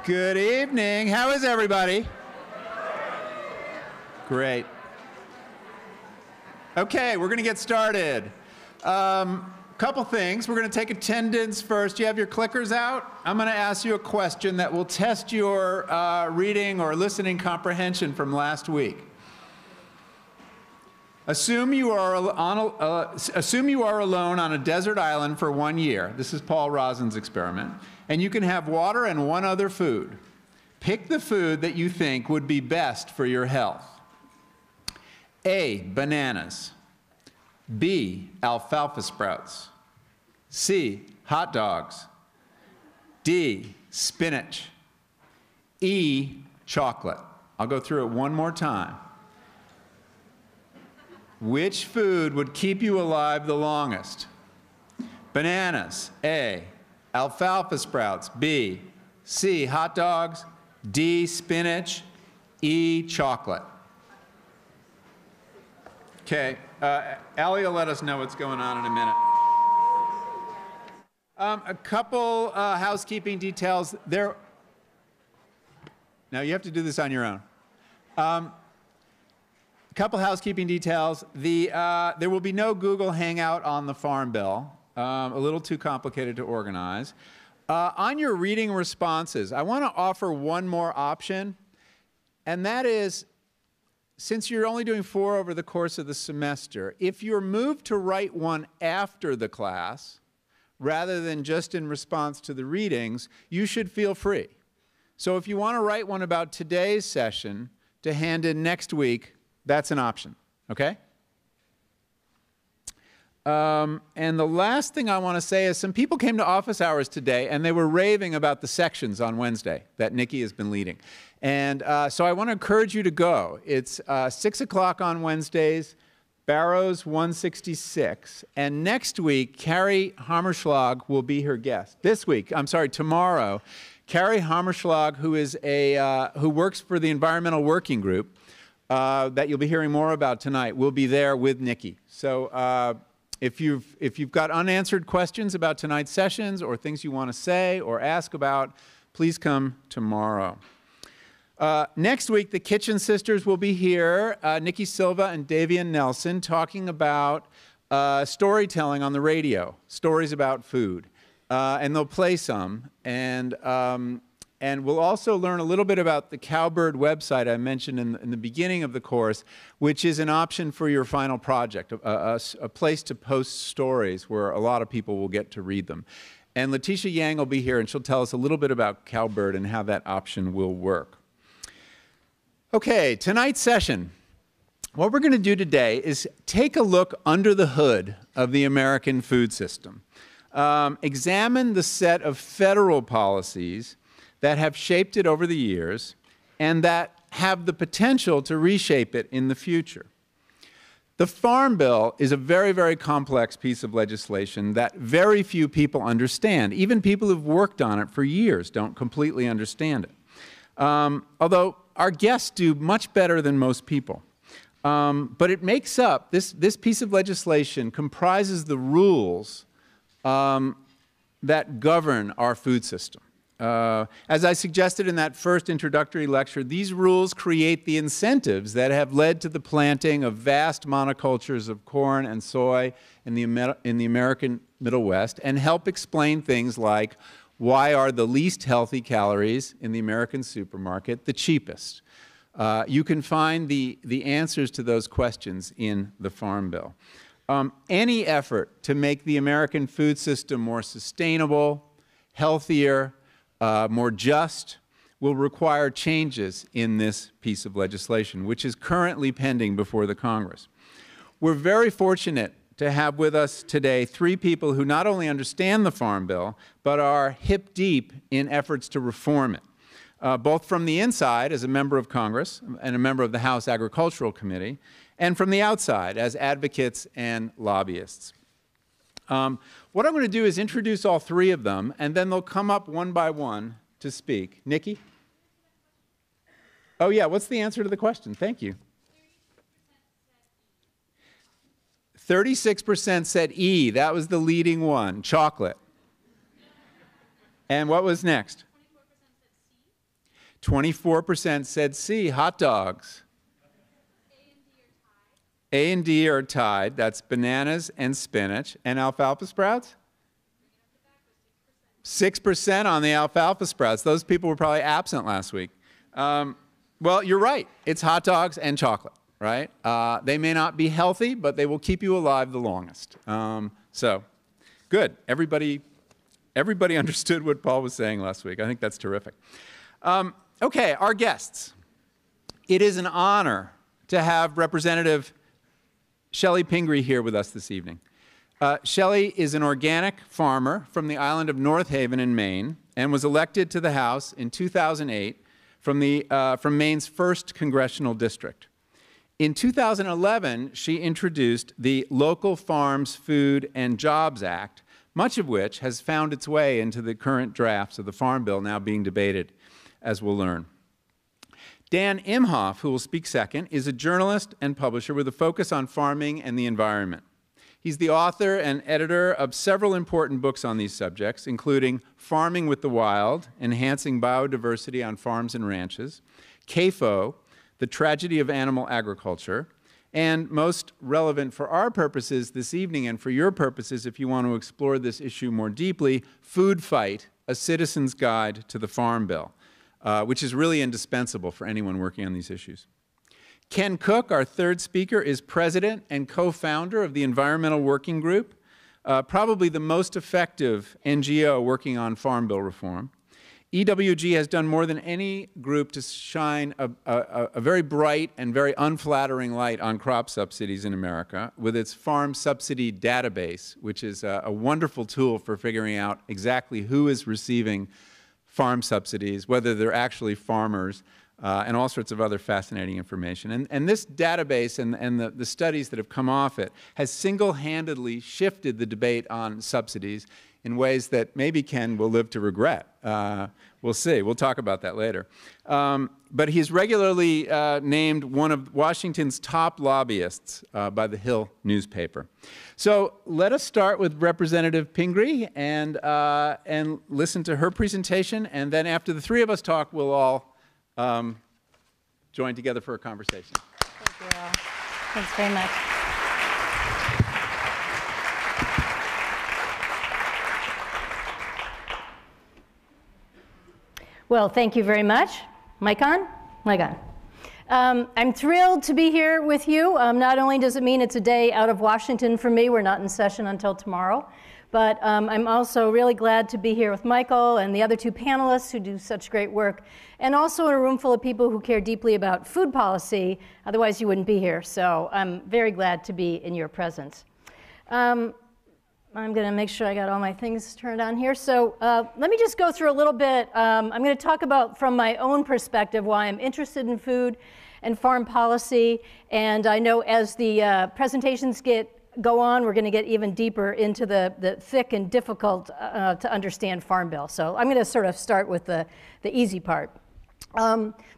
Good evening. How is everybody? Great. Okay, we're going to get started. Couple things. We're going to take attendance first. You have your clickers out? I'm going to ask you a question that will test your reading or listening comprehension from last week. Assume you are alone on a desert island for 1 year. This is Paul Rosin's experiment. And you can have water and one other food. Pick the food that you think would be best for your health. A, bananas. B, alfalfa sprouts. C, hot dogs. D, spinach. E, chocolate. I'll go through it one more time. Which food would keep you alive the longest? Bananas, A. Alfalfa sprouts, B. C, hot dogs. D, spinach. E, chocolate. Okay, Allie will let us know what's going on in a minute. A couple housekeeping details. Now you have to do this on your own. A couple housekeeping details. There will be no Google Hangout on the Farm Bill. A little too complicated to organize. On your reading responses, I want to offer one more option, and that is, since you're only doing 4 over the course of the semester, if you're moved to write one after the class, rather than just in response to the readings, you should feel free. So if you want to write one about today's session to hand in next week, that's an option, okay? And the last thing I want to say is some people came to office hours today and they were raving about the sections on Wednesday that Nikki has been leading. And so I want to encourage you to go. It's 6 o'clock on Wednesdays, Barrows 166. And next week, Carrie Hammerschlag will be her guest. Tomorrow, Carrie Hammerschlag, who works for the Environmental Working Group, that you'll be hearing more about tonight, will be there with Nikki. So if you've got unanswered questions about tonight's sessions or things you want to say or ask about, please come tomorrow. Next week, the Kitchen Sisters will be here, Nikki Silva and Davian Nelson, talking about storytelling on the radio, stories about food. And they'll play some. And we'll also learn a little bit about the Cowbird website I mentioned in the beginning of the course, which is an option for your final project, a place to post stories where a lot of people will get to read them. And Letitia Yang will be here, and she'll tell us a little bit about Cowbird and how that option will work. Okay, tonight's session. What we're going to do today is take a look under the hood of the American food system. Examine the set of federal policies that have shaped it over the years and that have the potential to reshape it in the future. The Farm Bill is a very, very complex piece of legislation that very few people understand. Even people who've worked on it for years don't completely understand it. Although our guests do much better than most people. But it makes up, this piece of legislation comprises the rules that govern our food system. As I suggested in that first introductory lecture, these rules create the incentives that have led to the planting of vast monocultures of corn and soy in the American Middle West and help explain things like why are the least healthy calories in the American supermarket the cheapest. You can find the answers to those questions in the Farm Bill. Any effort to make the American food system more sustainable, healthier, more just, will require changes in this piece of legislation, which is currently pending before the Congress. We're very fortunate to have with us today 3 people who not only understand the Farm Bill, but are hip deep in efforts to reform it, both from the inside as a member of Congress and a member of the House Agricultural Committee, and from the outside as advocates and lobbyists. What I'm going to do is introduce all 3 of them, and then they'll come up one by one to speak. Nikki? Oh, yeah, what's the answer to the question? Thank you. 36% said E. That was the leading one, chocolate. And what was next? 24% said C, hot dogs. A and D are tied. That's bananas and spinach. And alfalfa sprouts? 6% on the alfalfa sprouts. Those people were probably absent last week. Well, you're right. It's hot dogs and chocolate, right? They may not be healthy, but they will keep you alive the longest. So, good. Everybody understood what Paul was saying last week. I think that's terrific. Okay, our guests. It is an honor to have Representative Chellie Pingree here with us this evening. Chellie is an organic farmer from the island of North Haven in Maine and was elected to the House in 2008 from Maine's 1st Congressional District. In 2011, she introduced the Local Farms, Food, and Jobs Act, much of which has found its way into the current drafts of the Farm Bill now being debated, as we'll learn. Dan Imhoff, who will speak second, is a journalist and publisher with a focus on farming and the environment. He's the author and editor of several important books on these subjects, including Farming with the Wild, Enhancing Biodiversity on Farms and Ranches, CAFO, The Tragedy of Animal Agriculture, and most relevant for our purposes this evening and for your purposes if you want to explore this issue more deeply, Food Fight, A Citizen's Guide to the Farm Bill, which is really indispensable for anyone working on these issues. Ken Cook, our third speaker, is president and co-founder of the Environmental Working Group, probably the most effective NGO working on Farm Bill reform. EWG has done more than any group to shine a very bright and very unflattering light on crop subsidies in America with its Farm Subsidy database, which is a wonderful tool for figuring out exactly who is receiving farm subsidies, whether they're actually farmers, and all sorts of other fascinating information. And this database and the studies that have come off it has single-handedly shifted the debate on subsidies in ways that maybe Ken will live to regret. We'll see. We'll talk about that later. But he's regularly named one of Washington's top lobbyists by the Hill newspaper. So let us start with Representative Pingree and listen to her presentation. And then after the three of us talk, we'll all join together for a conversation. Thank you all. Thanks very much. Well, thank you very much. Mic on? Mic on. I'm thrilled to be here with you. Not only does it mean it's a day out of Washington for me, we're not in session until tomorrow, but I'm also really glad to be here with Michael and the other two panelists who do such great work, and also in a room full of people who care deeply about food policy, otherwise you wouldn't be here. So I'm very glad to be in your presence. I'm going to make sure I got all my things turned on here. So let me just go through a little bit. I'm going to talk about, from my own perspective, why I'm interested in food and farm policy. And I know as the presentations go on, we're going to get even deeper into the thick and difficult to understand Farm Bill. So I'm going to sort of start with the easy part.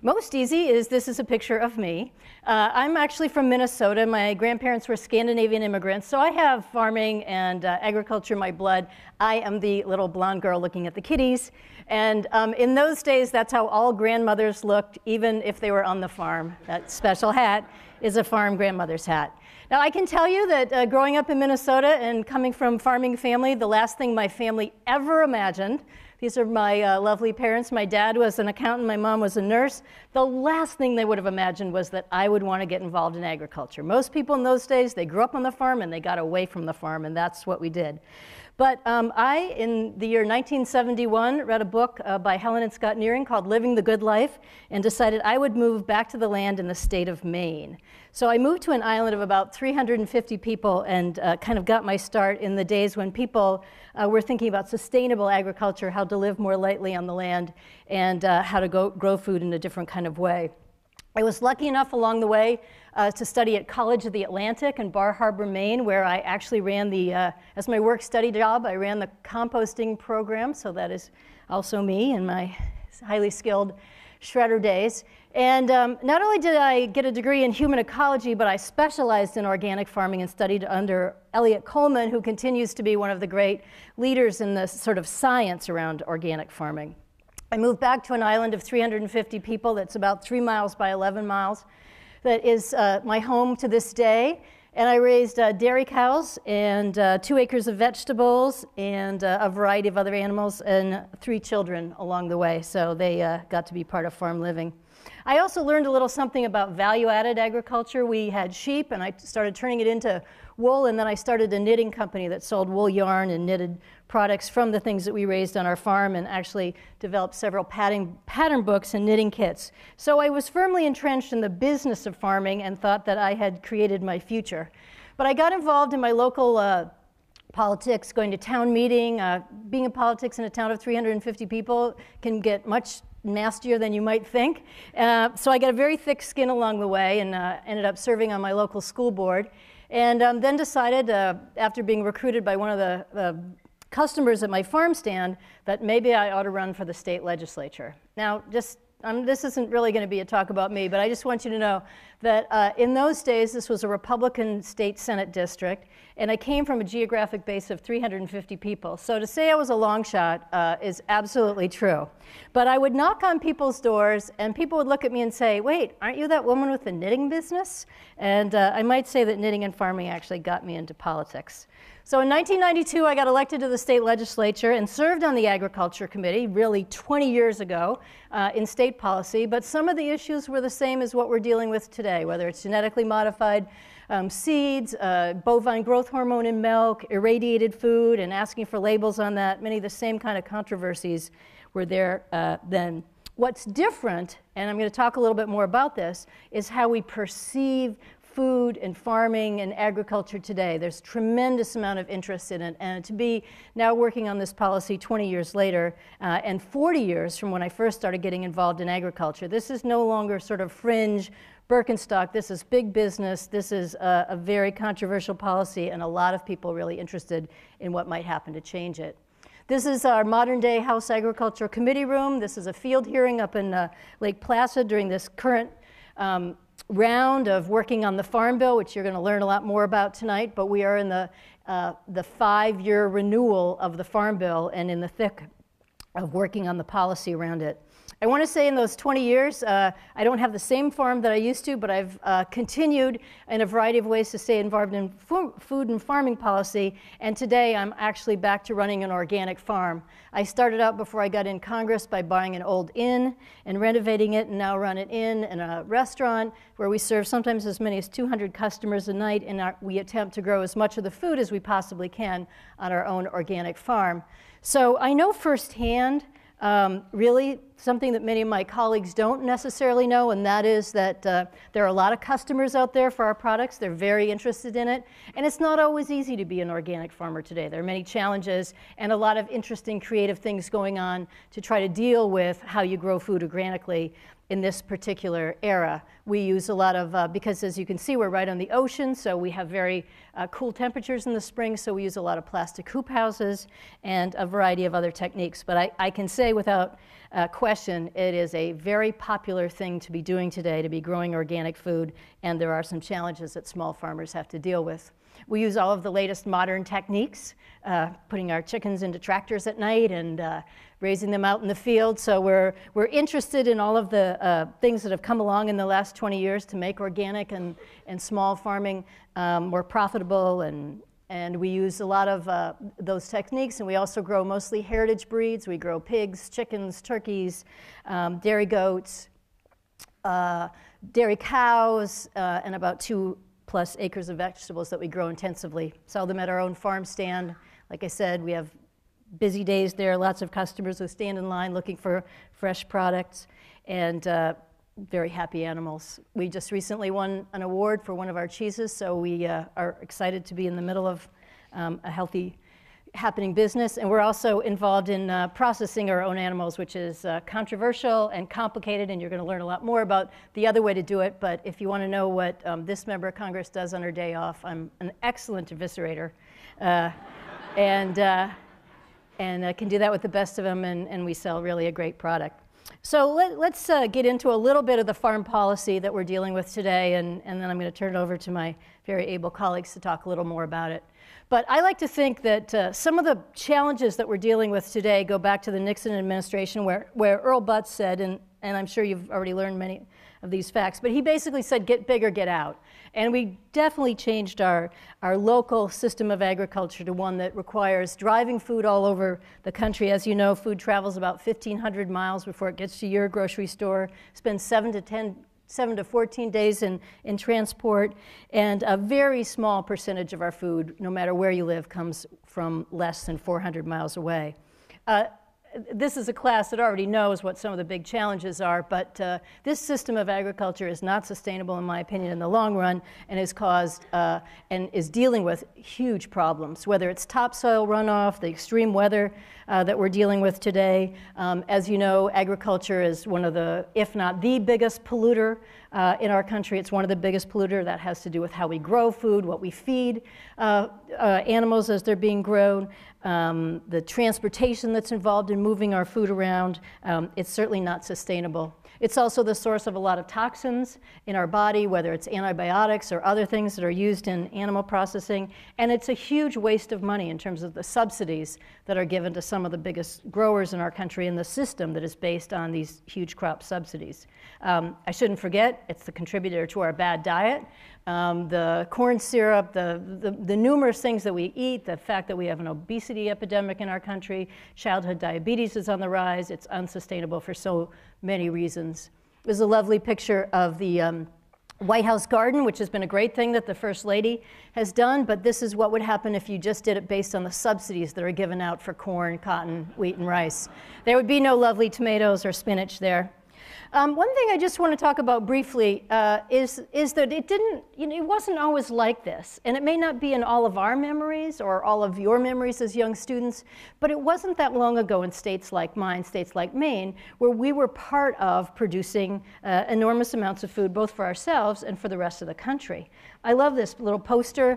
Most easy is this is a picture of me. I'm actually from Minnesota. My grandparents were Scandinavian immigrants, so I have farming and agriculture in my blood. I am the little blonde girl looking at the kitties. And in those days, that's how all grandmothers looked, even if they were on the farm. That special hat is a farm grandmother's hat. Now, I can tell you that growing up in Minnesota and coming from a farming family, the last thing my family ever imagined, these are my lovely parents. My dad was an accountant, my mom was a nurse. The last thing they would have imagined was that I would want to get involved in agriculture. Most people in those days, they grew up on the farm and they got away from the farm, and that's what we did. But I, in the year 1971, read a book by Helen and Scott Nearing called Living the Good Life, and decided I would move back to the land in the state of Maine. So I moved to an island of about 350 people and kind of got my start in the days when people were thinking about sustainable agriculture, how to live more lightly on the land, and how to grow food in a different kind of way. I was lucky enough along the way to study at College of the Atlantic in Bar Harbor, Maine, where I actually ran as my work-study job, I ran the composting program, so that is also me in my highly skilled shredder days. And not only did I get a degree in human ecology, but I specialized in organic farming and studied under Elliot Coleman, who continues to be one of the great leaders in the sort of science around organic farming. I moved back to an island of 350 people that's about 3 miles by 11 miles. That is my home to this day. And I raised dairy cows and 2 acres of vegetables and a variety of other animals and 3 children along the way. So they got to be part of farm living. I also learned a little something about value-added agriculture. We had sheep, and I started turning it into wool, and then I started a knitting company that sold wool yarn and knitted products from the things that we raised on our farm, and actually developed several pattern books and knitting kits. So I was firmly entrenched in the business of farming and thought that I had created my future. But I got involved in my local politics, going to town meeting. Being in politics in a town of 350 people can get much nastier than you might think. So I got a very thick skin along the way, and ended up serving on my local school board. And then decided, after being recruited by one of the customers at my farm stand, that maybe I ought to run for the state legislature. Now, this isn't really going to be a talk about me, but I just want you to know that in those days, this was a Republican state Senate district, and I came from a geographic base of 350 people. So to say I was a long shot is absolutely true. But I would knock on people's doors, and people would look at me and say, wait, aren't you that woman with the knitting business? And I might say that knitting and farming actually got me into politics. So in 1992, I got elected to the state legislature and served on the Agriculture Committee, really 20 years ago, in state policy. But some of the issues were the same as what we're dealing with today, whether it's genetically modified seeds, bovine growth hormone in milk, irradiated food, and asking for labels on that. Many of the same kind of controversies were there then. What's different, and I'm going to talk a little bit more about this, is how we perceive food and farming and agriculture today. There's tremendous amount of interest in it, and to be now working on this policy 20 years later and 40 years from when I first started getting involved in agriculture, this is no longer sort of fringe Birkenstock. This is big business. This is a very controversial policy, and a lot of people really interested in what might happen to change it. This is our modern-day House Agriculture Committee room. This is a field hearing up in Lake Placid during this current round of working on the Farm Bill, which you're going to learn a lot more about tonight. But we are in the 5-year renewal of the Farm Bill and in the thick of working on the policy around it. I want to say in those 20 years, I don't have the same farm that I used to, but I've continued in a variety of ways to stay involved in food and farming policy, and today I'm actually back to running an organic farm. I started out before I got in Congress by buying an old inn and renovating it, and now run an inn and a restaurant where we serve sometimes as many as 200 customers a night, and we attempt to grow as much of the food as we possibly can on our own organic farm. So I know firsthand really something that many of my colleagues don't necessarily know, and that is that there are a lot of customers out there for our products. They're very interested in it, and it's not always easy to be an organic farmer today. There are many challenges and a lot of interesting creative things going on to try to deal with how you grow food organically in this particular era. We use a lot of, because as you can see, we're right on the ocean, so we have very cool temperatures in the spring, so we use a lot of plastic hoop houses and a variety of other techniques. But I can say without question, it is a very popular thing to be doing today, to be growing organic food, and there are some challenges that small farmers have to deal with. We use all of the latest modern techniques, putting our chickens into tractors at night and raising them out in the field. So we're interested in all of the things that have come along in the last 20 years to make organic and small farming more profitable, and we use a lot of those techniques, and we also grow mostly heritage breeds. We grow pigs, chickens, turkeys, dairy goats, dairy cows, and about 2+ acres of vegetables that we grow intensively. Sell them at our own farm stand. Like I said, we have busy days there, lots of customers who stand in line looking for fresh products, and very happy animals. We just recently won an award for one of our cheeses, so we are excited to be in the middle of a healthy, happening business. And we're also involved in processing our own animals, which is controversial and complicated, and you're going to learn a lot more about the other way to do it. But if you want to know what this member of Congress does on her day off, I'm an excellent eviscerator. And I can do that with the best of them, and we sell really a great product. So let's get into a little bit of the farm policy that we're dealing with today, and then I'm going to turn it over to my very able colleagues to talk a little more about it. But I like to think that some of the challenges that we're dealing with today go back to the Nixon administration, where Earl Butz said, and I'm sure you've already learned many of these facts, but he basically said, get big or get out. And we definitely changed our local system of agriculture to one that requires driving food all over the country. As you know, food travels about 1,500 miles before it gets to your grocery store, spends 7 to 14 days in transport, and a very small percentage of our food, no matter where you live, comes from less than 400 miles away. This is a class that already knows what some of the big challenges are, but this system of agriculture is not sustainable, in my opinion, in the long run, and has caused and is dealing with huge problems, whether it's topsoil runoff, the extreme weather that we're dealing with today. As you know, agriculture is one of the, if not the biggest polluter in our country. It's one of the biggest polluter. That has to do with how we grow food, what we feed animals as they're being grown, the transportation that's involved in moving our food around. It's certainly not sustainable. It's also the source of a lot of toxins in our body, whether it's antibiotics or other things that are used in animal processing. And it's a huge waste of money in terms of the subsidies that are given to some of the biggest growers in our country and the system that is based on these huge crop subsidies. I shouldn't forget, it's the contributor to our bad diet. The corn syrup, the numerous things that we eat, the fact that we have an obesity epidemic in our country, childhood diabetes is on the rise. It's unsustainable for so many reasons. There's a lovely picture of the White House garden, which has been a great thing that the First Lady has done, but this is what would happen if you just did it based on the subsidies that are given out for corn, cotton, wheat, and rice. There would be no lovely tomatoes or spinach there. One thing I just want to talk about briefly is that it wasn't always like this. And it may not be in all of our memories or all of your memories as young students, but it wasn't that long ago in states like mine, states like Maine, where we were part of producing enormous amounts of food, both for ourselves and for the rest of the country. I love this little poster.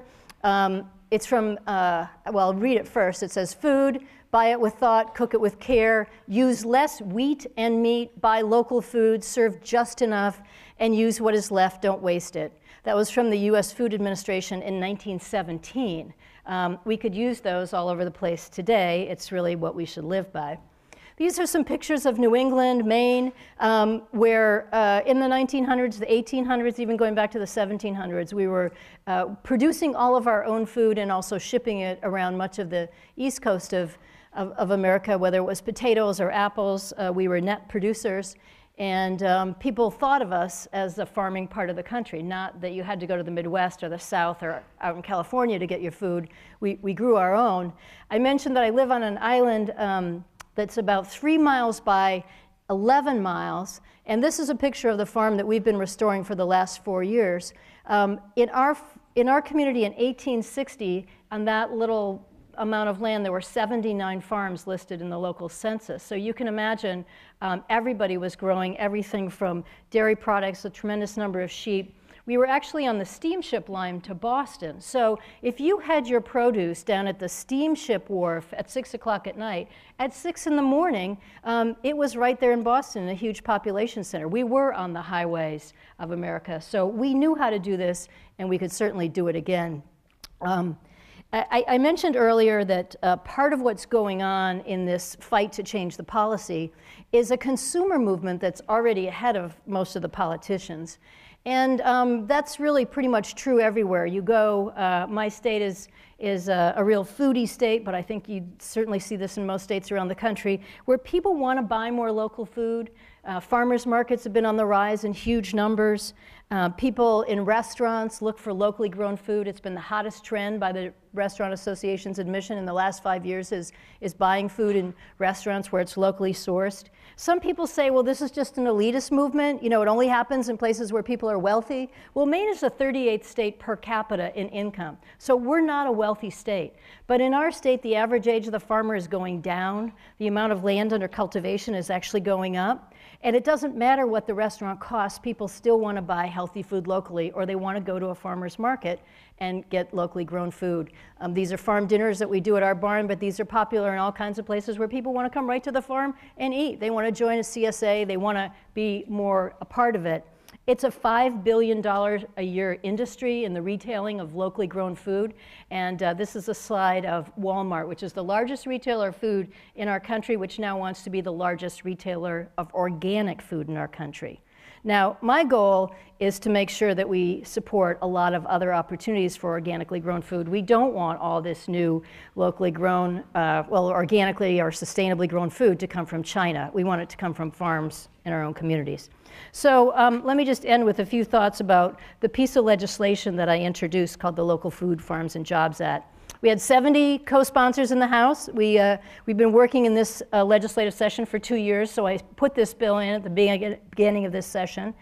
It's from, well, I'll read it first. It says, food, buy it with thought, cook it with care, use less wheat and meat, buy local food, serve just enough, and use what is left, don't waste it. That was from the U.S. Food Administration in 1917. We could use those all over the place today. It's really what we should live by. These are some pictures of New England, Maine, where in the 1900s, the 1800s, even going back to the 1700s, we were producing all of our own food and also shipping it around much of the east coast of America, whether it was potatoes or apples. We were net producers, and people thought of us as the farming part of the country, not that you had to go to the Midwest or the South or out in California to get your food. We grew our own. I mentioned that I live on an island that's about 3 miles by 11 miles, and this is a picture of the farm that we've been restoring for the last 4 years. In our community in 1860, on that little amount of land, there were 79 farms listed in the local census. So you can imagine everybody was growing everything from dairy products, a tremendous number of sheep. We were actually on the steamship line to Boston. So if you had your produce down at the steamship wharf at 6 o'clock at night, at 6 in the morning, it was right there in Boston, in a huge population center. We were on the highways of America. So we knew how to do this, and we could certainly do it again. I mentioned earlier that part of what's going on in this fight to change the policy is a consumer movement that's already ahead of most of the politicians. And that's really pretty much true everywhere you go. My state is a real foodie state, but I think you certainly see this in most states around the country, where people want to buy more local food. Farmers markets have been on the rise in huge numbers. People in restaurants look for locally grown food. It's been the hottest trend by the Restaurant Association's admission in the last 5 years is buying food in restaurants where it's locally sourced. Some people say, well, this is just an elitist movement. You know, it only happens in places where people are wealthy. Well, Maine is the 38th state per capita in income. So we're not a wealthy state. But in our state, the average age of the farmer is going down. The amount of land under cultivation is actually going up. And it doesn't matter what the restaurant costs. People still want to buy healthy food locally, or they want to go to a farmer's market and get locally grown food. These are farm dinners that we do at our barn, but these are popular in all kinds of places where people want to come right to the farm and eat. They want to join a CSA. They want to be more a part of it. It's a $5 billion a year industry in the retailing of locally grown food. And this is a slide of Walmart, which is the largest retailer of food in our country, which now wants to be the largest retailer of organic food in our country. Now, my goal is to make sure that we support a lot of other opportunities for organically grown food. We don't want all this new locally grown, organically or sustainably grown food to come from China. We want it to come from farms in our own communities. So let me just end with a few thoughts about the piece of legislation that I introduced called the Local Food, Farms, and Jobs Act. We had 70 co-sponsors in the House. We've been working in this legislative session for 2 years, so I put this bill in at the beginning of this session.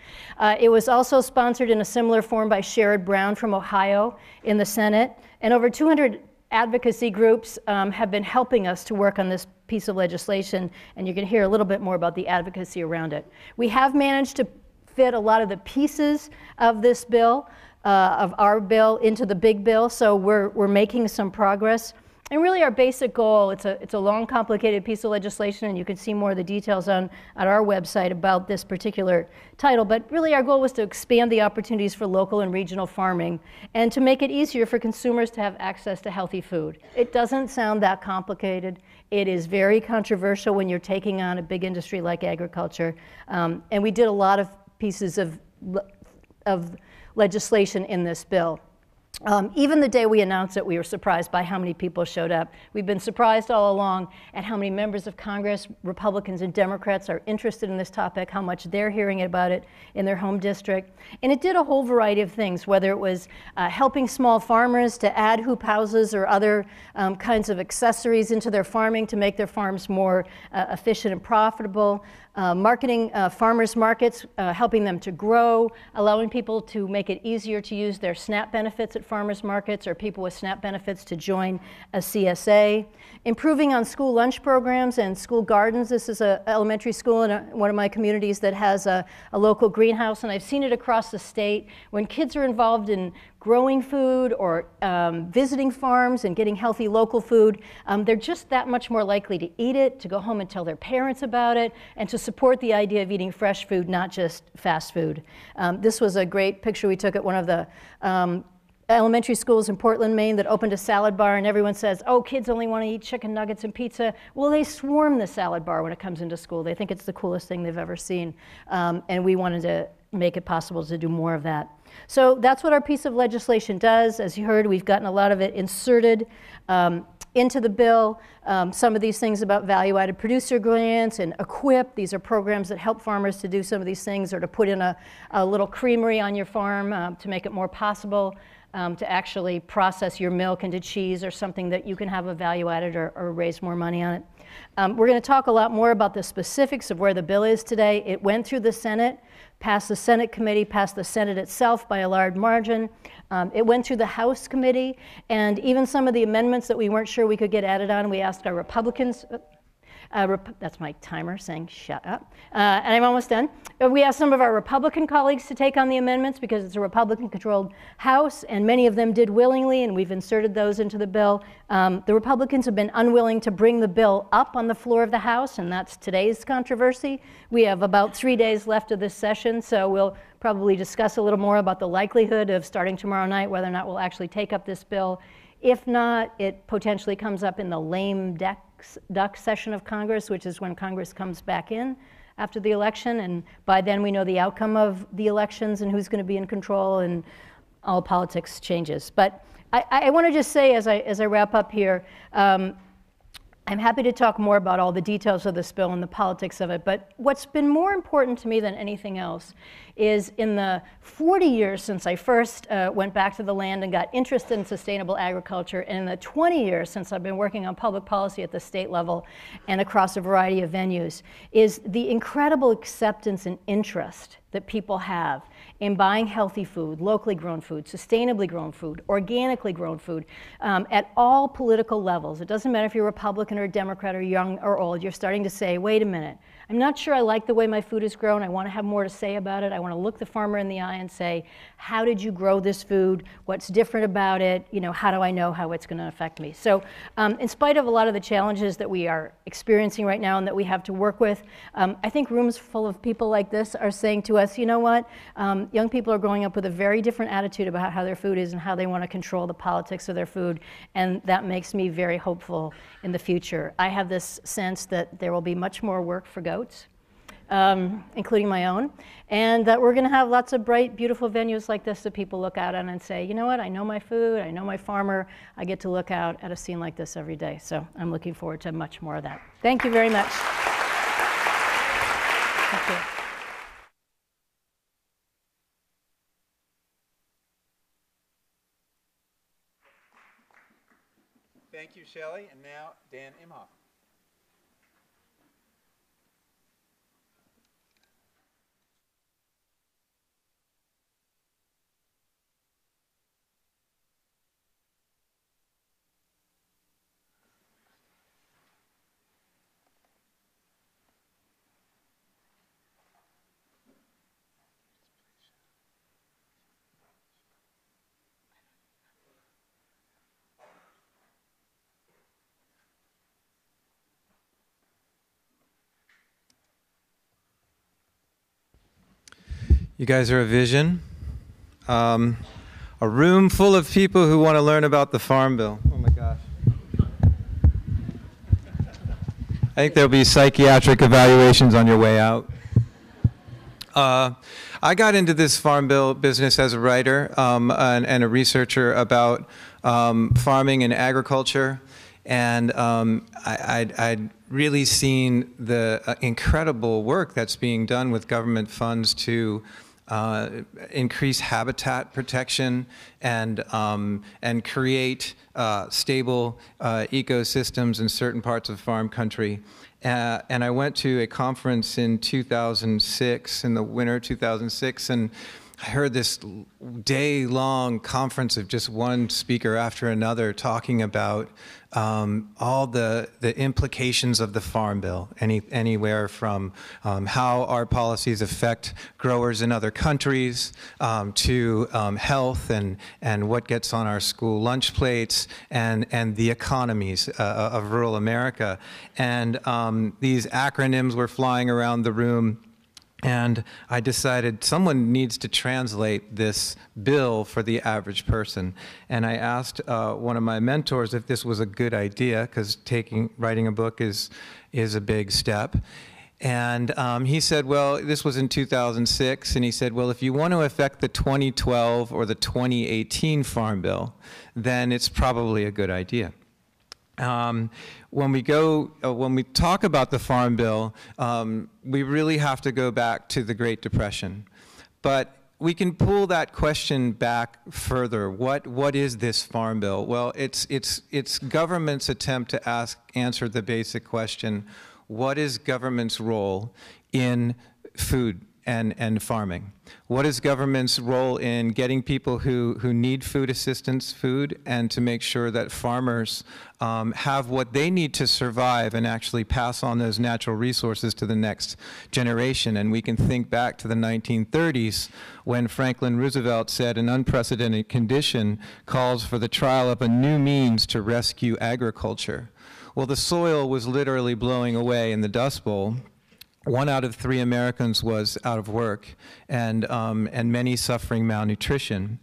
It was also sponsored in a similar form by Sherrod Brown from Ohio in the Senate, and over 200 advocacy groups have been helping us to work on this piece of legislation, and you can hear a little bit more about the advocacy around it. We have managed to fit a lot of the pieces of this bill, of our bill, into the big bill, so we're making some progress. And really our basic goal, it's a long, complicated piece of legislation, and you can see more of the details on our website about this particular title, but really our goal was to expand the opportunities for local and regional farming and to make it easier for consumers to have access to healthy food. It doesn't sound that complicated. It is very controversial when you're taking on a big industry like agriculture, and we did a lot of pieces of legislation in this bill. Even the day we announced it, we were surprised by how many people showed up. We've been surprised all along at how many members of Congress, Republicans and Democrats, are interested in this topic, how much they're hearing about it in their home district. And it did a whole variety of things, whether it was helping small farmers to add hoop houses or other kinds of accessories into their farming to make their farms more efficient and profitable, marketing farmers markets, helping them to grow, allowing people to make it easier to use their SNAP benefits at farmers markets or people with SNAP benefits to join a CSA, improving on school lunch programs and school gardens. This is an elementary school in one of my communities that has a local greenhouse, and I've seen it across the state. When kids are involved in growing food or visiting farms and getting healthy local food, they're just that much more likely to eat it, to go home and tell their parents about it, and to support the idea of eating fresh food, not just fast food. This was a great picture we took at one of the elementary schools in Portland, Maine, that opened a salad bar, and everyone says, oh, kids only want to eat chicken nuggets and pizza. Well, they swarm the salad bar when it comes into school. They think it's the coolest thing they've ever seen, and we wanted to make it possible to do more of that. So that's what our piece of legislation does. As you heard, we've gotten a lot of it inserted into the bill. Some of these things about value-added producer grants and EQIP. These are programs that help farmers to do some of these things, or to put in a little creamery on your farm to make it more possible to actually process your milk into cheese or something that you can have a value-added or raise more money on it. We're going to talk a lot more about the specifics of where the bill is today. It went through the Senate, passed the Senate committee, passed the Senate itself by a large margin. It went through the House committee, and even some of the amendments that we weren't sure we could get added on, we asked our Republicans. That's my timer saying shut up. And I'm almost done. We asked some of our Republican colleagues to take on the amendments because it's a Republican-controlled House, and many of them did willingly, and we've inserted those into the bill. The Republicans have been unwilling to bring the bill up on the floor of the House, and that's today's controversy. We have about 3 days left of this session, so we'll probably discuss a little more about the likelihood of starting tomorrow night, whether or not we'll actually take up this bill. If not, it potentially comes up in the lame duck session of Congress, which is when Congress comes back in after the election, and by then we know the outcome of the elections and who's going to be in control, and all politics changes. But I want to just say, as I wrap up here, I'm happy to talk more about all the details of this bill and the politics of it, but what's been more important to me than anything else is in the 40 years since I first went back to the land and got interested in sustainable agriculture, and in the 20 years since I've been working on public policy at the state level and across a variety of venues, is the incredible acceptance and interest that people have in buying healthy food, locally grown food, sustainably grown food, organically grown food, at all political levels. It doesn't matter if you're Republican or Democrat or young or old, you're starting to say, wait a minute, I'm not sure I like the way my food is grown. I want to have more to say about it. I want to look the farmer in the eye and say, how did you grow this food? What's different about it? You know, how do I know how it's going to affect me? So in spite of a lot of the challenges that we are experiencing right now and that we have to work with, I think rooms full of people like this are saying to us, you know what, young people are growing up with a very different attitude about how their food is and how they want to control the politics of their food, and that makes me very hopeful in the future. I have this sense that there will be much more work for goats, including my own, and that we're going to have lots of bright, beautiful venues like this that people look out on and say, you know what, I know my food, I know my farmer, I get to look out at a scene like this every day. So I'm looking forward to much more of that. Thank you very much. Thank you. Thank you, Chellie. And now, Dan Imhoff. You guys are a vision. A room full of people who want to learn about the Farm Bill. Oh my gosh. I think there'll be psychiatric evaluations on your way out. I got into this Farm Bill business as a writer and a researcher about farming and agriculture. And I'd really seen the incredible work that's being done with government funds to increase habitat protection and create stable ecosystems in certain parts of farm country. And I went to a conference in 2006, in the winter 2006, and I heard this day-long conference of just one speaker after another talking about all the implications of the Farm Bill, anywhere from how our policies affect growers in other countries to health and what gets on our school lunch plates and the economies of rural America. And these acronyms were flying around the room. And I decided someone needs to translate this bill for the average person. And I asked one of my mentors if this was a good idea, because writing a book is a big step. And he said, well, this was in 2006, and he said, well, if you want to affect the 2012 or the 2018 Farm Bill, then it's probably a good idea. When we talk about the Farm Bill, we really have to go back to the Great Depression. But we can pull that question back further. What is this Farm Bill? Well, it's government's attempt to answer the basic question: what is government's role in food and farming? What is government's role in getting people who need food assistance food, and to make sure that farmers have what they need to survive and actually pass on those natural resources to the next generation? And we can think back to the 1930s when Franklin Roosevelt said an unprecedented condition calls for the trial of a new means to rescue agriculture. Well, the soil was literally blowing away in the Dust Bowl. 1 out of 3 Americans was out of work, and many suffering malnutrition.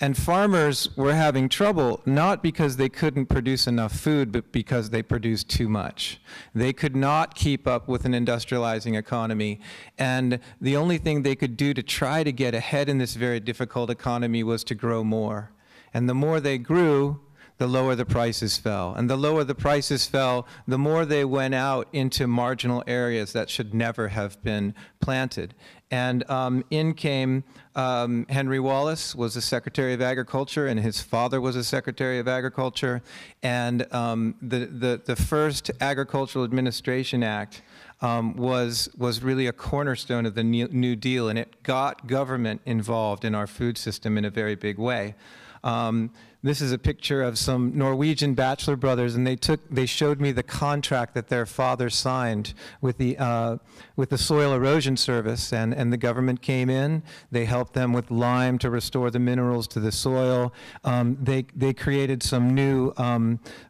And farmers were having trouble, not because they couldn't produce enough food, but because they produced too much. They could not keep up with an industrializing economy, and the only thing they could do to try to get ahead in this very difficult economy was to grow more. And the more they grew, the lower the prices fell. And the lower the prices fell, the more they went out into marginal areas that should never have been planted. And in came Henry Wallace, was the Secretary of Agriculture, and his father was a Secretary of Agriculture. And the first Agricultural Administration Act was really a cornerstone of the New Deal, and it got government involved in our food system in a very big way. This is a picture of some Norwegian bachelor brothers, and they showed me the contract that their father signed with the Soil Erosion Service, and the government came in. They helped them with lime to restore the minerals to the soil. They created some new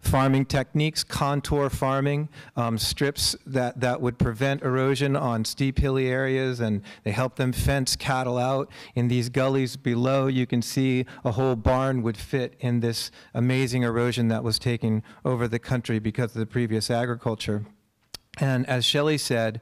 farming techniques, contour farming, strips that would prevent erosion on steep hilly areas, and they helped them fence cattle out. In these gullies below, you can see a whole barn would fit in this amazing erosion that was taking over the country because of the previous agriculture. And as Chellie said,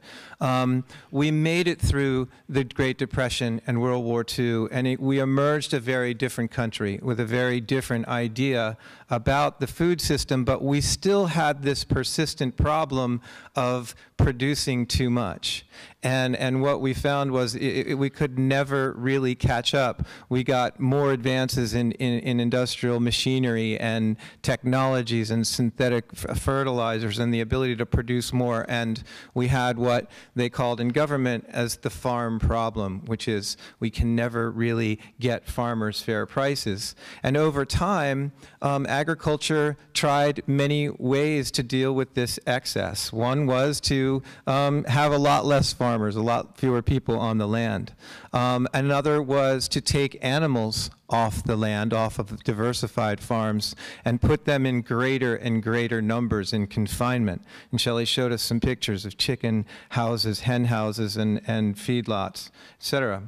we made it through the Great Depression and World War II, and we emerged a very different country with a very different idea about the food system, but we still had this persistent problem of producing too much. And what we found was we could never really catch up. We got more advances in industrial machinery and technologies and synthetic fertilizers and the ability to produce more. And we had what they called in government as the farm problem, which is we can never really get farmers fair prices. And over time, agriculture tried many ways to deal with this excess. One was to have a lot less farmers, a lot fewer people on the land. Another was to take animals off the land, off of diversified farms, and put them in greater and greater numbers in confinement. And Chellie showed us some pictures of chicken houses, hen houses, and feedlots, et cetera.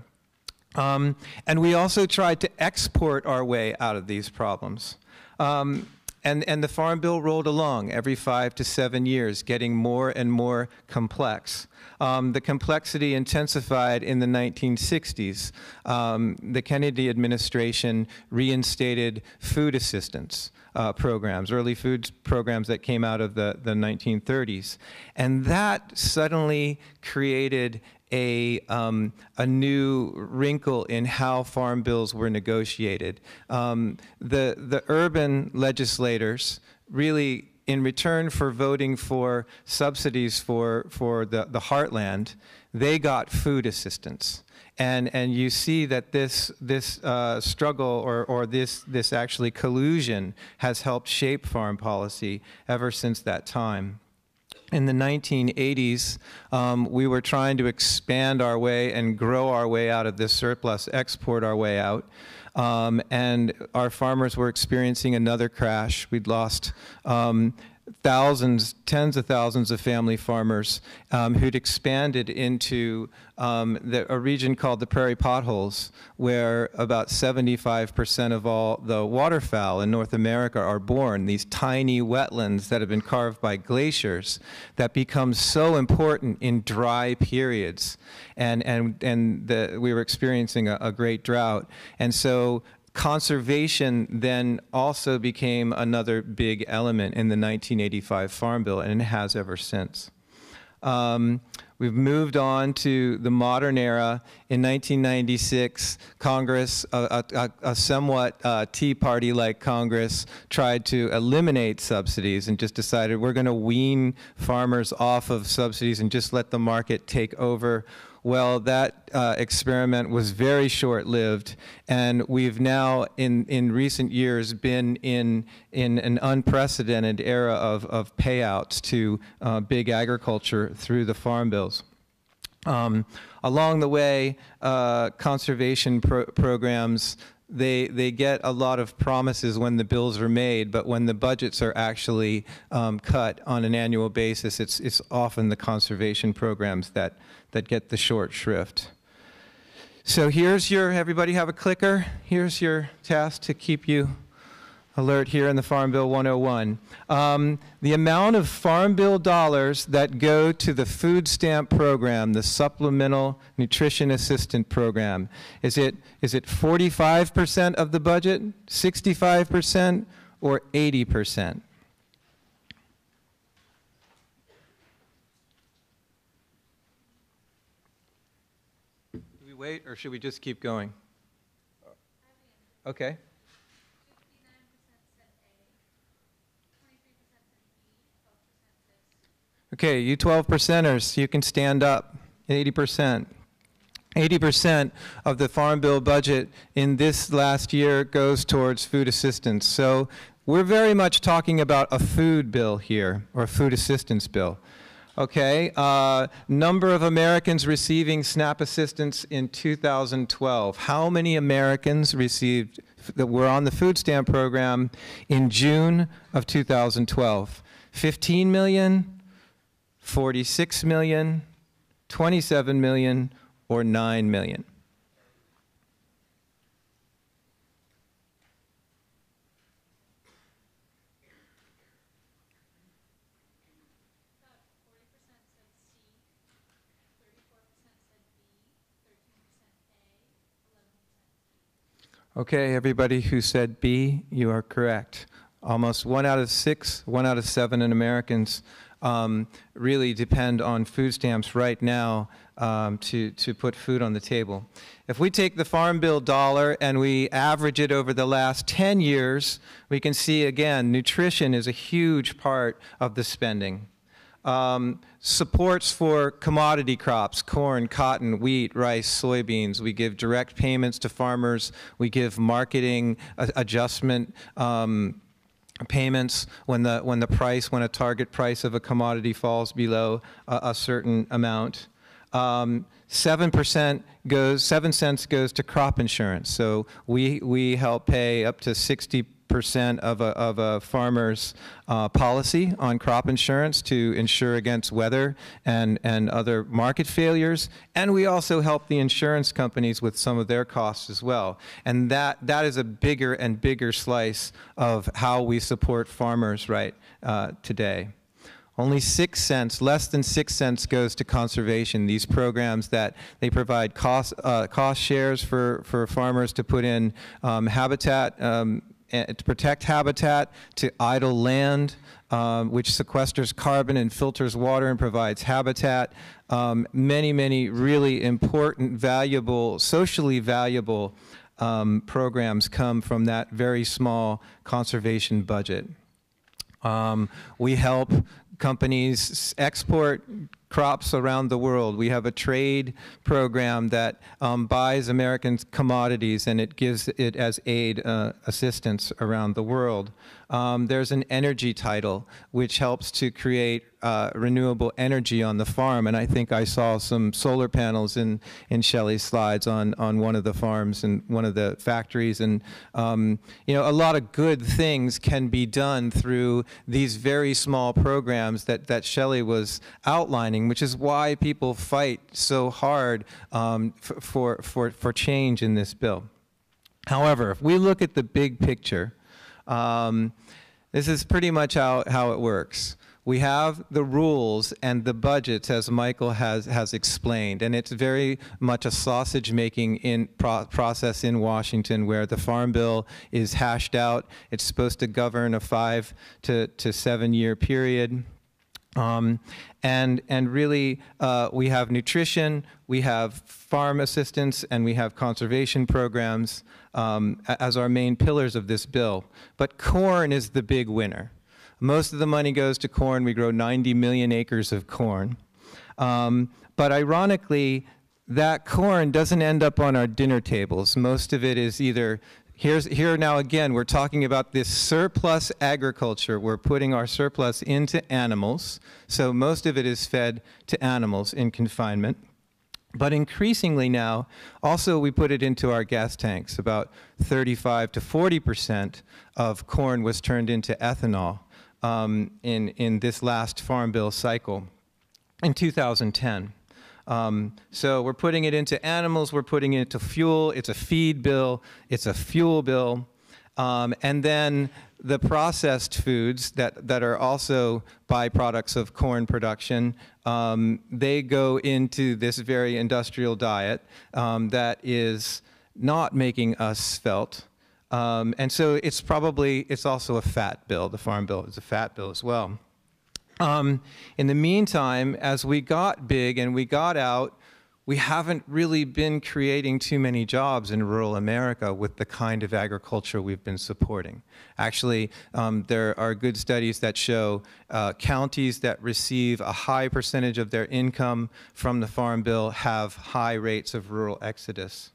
And we also tried to export our way out of these problems. And the Farm Bill rolled along every 5 to 7 years, getting more and more complex. The complexity intensified in the 1960s. The Kennedy administration reinstated food assistance programs, early food programs that came out of the 1930s. And that suddenly created a new wrinkle in how farm bills were negotiated. The urban legislators really, in return for voting for subsidies for the heartland, they got food assistance. And you see that this struggle or this actually collusion has helped shape farm policy ever since that time. In the 1980s, we were trying to expand our way and grow our way out of this surplus, export our way out. And our farmers were experiencing another crash. We'd lost thousands, tens of thousands of family farmers who'd expanded into a region called the Prairie Potholes, where about 75% of all the waterfowl in North America are born, these tiny wetlands that have been carved by glaciers that become so important in dry periods. And we were experiencing a great drought. And so conservation then also became another big element in the 1985 Farm Bill, and it has ever since. We've moved on to the modern era. In 1996, Congress, a somewhat Tea Party-like Congress, tried to eliminate subsidies and just decided we're going to wean farmers off of subsidies and just let the market take over. Well, that experiment was very short-lived, and we've now, in recent years, been in an unprecedented era of payouts to big agriculture through the farm bills. Along the way, conservation programs, they get a lot of promises when the bills are made, but when the budgets are actually cut on an annual basis, it's often the conservation programs that get the short shrift. So here's everybody have a clicker? Here's your task to keep you alert here in the Farm Bill 101. The amount of Farm Bill dollars that go to the food stamp program, the Supplemental Nutrition Assistance Program, is it 45% of the budget, 65%, or 80%? wait, or should we just keep going? Okay. Okay, you 12%ers, you can stand up. 80%. 80% of the Farm Bill budget in this last year goes towards food assistance. So we're very much talking about a food bill here, or a food assistance bill. Okay, number of Americans receiving SNAP assistance in 2012. How many Americans received, that were on the food stamp program in June of 2012? 15 million, 46 million, 27 million, or 9 million? Okay, everybody who said B, you are correct. Almost 1 out of 6, 1 out of 7 Americans really depend on food stamps right now to put food on the table. If we take the Farm Bill dollar and we average it over the last 10 years, we can see again, nutrition is a huge part of the spending. Supports for commodity crops, corn, cotton, wheat, rice, soybeans. We give direct payments to farmers. We give marketing adjustment payments when a target price of a commodity falls below a certain amount. 7% goes, 7 cents goes to crop insurance. So we help pay up to 60% of a farmer's policy on crop insurance to insure against weather and other market failures. And we also help the insurance companies with some of their costs as well. And that is a bigger and bigger slice of how we support farmers right today. Only 6 cents, less than 6 cents goes to conservation. These programs that they provide cost shares for farmers to put in habitat, to protect habitat, to idle land, which sequesters carbon and filters water and provides habitat. Many really important, valuable, socially valuable programs come from that very small conservation budget. We help companies export crops around the world. We have a trade program that buys American commodities and it gives it as aid assistance around the world. There's an energy title which helps to create renewable energy on the farm, and I think I saw some solar panels in Chellie's slides on one of the farms and one of the factories, and you know, a lot of good things can be done through these very small programs that Chellie was outlining, which is why people fight so hard for change in this bill. However, if we look at the big picture, this is pretty much how it works. We have the rules and the budgets, as Michael has explained, and it's very much a sausage-making process in Washington, where the Farm Bill is hashed out. It's supposed to govern a 5 to 7 year period. And really, we have nutrition, we have farm assistance, and we have conservation programs as our main pillars of this bill. But corn is the big winner. Most of the money goes to corn. We grow 90 million acres of corn. But ironically, that corn doesn't end up on our dinner tables. Most of it is either here now again, we're talking about this surplus agriculture. We're putting our surplus into animals. So most of it is fed to animals in confinement. But increasingly now, also we put it into our gas tanks. About 35 to 40% of corn was turned into ethanol in this last Farm Bill cycle in 2010. So we're putting it into animals, we're putting it into fuel. It's a feed bill, it's a fuel bill. And then the processed foods that are also byproducts of corn production, they go into this very industrial diet that is not making us svelte. And so it's also a fat bill. The Farm Bill is a fat bill as well. In the meantime, as we got big and we got out, we haven't really been creating too many jobs in rural America with the kind of agriculture we've been supporting. Actually, there are good studies that show counties that receive a high percentage of their income from the Farm Bill have high rates of rural exodus.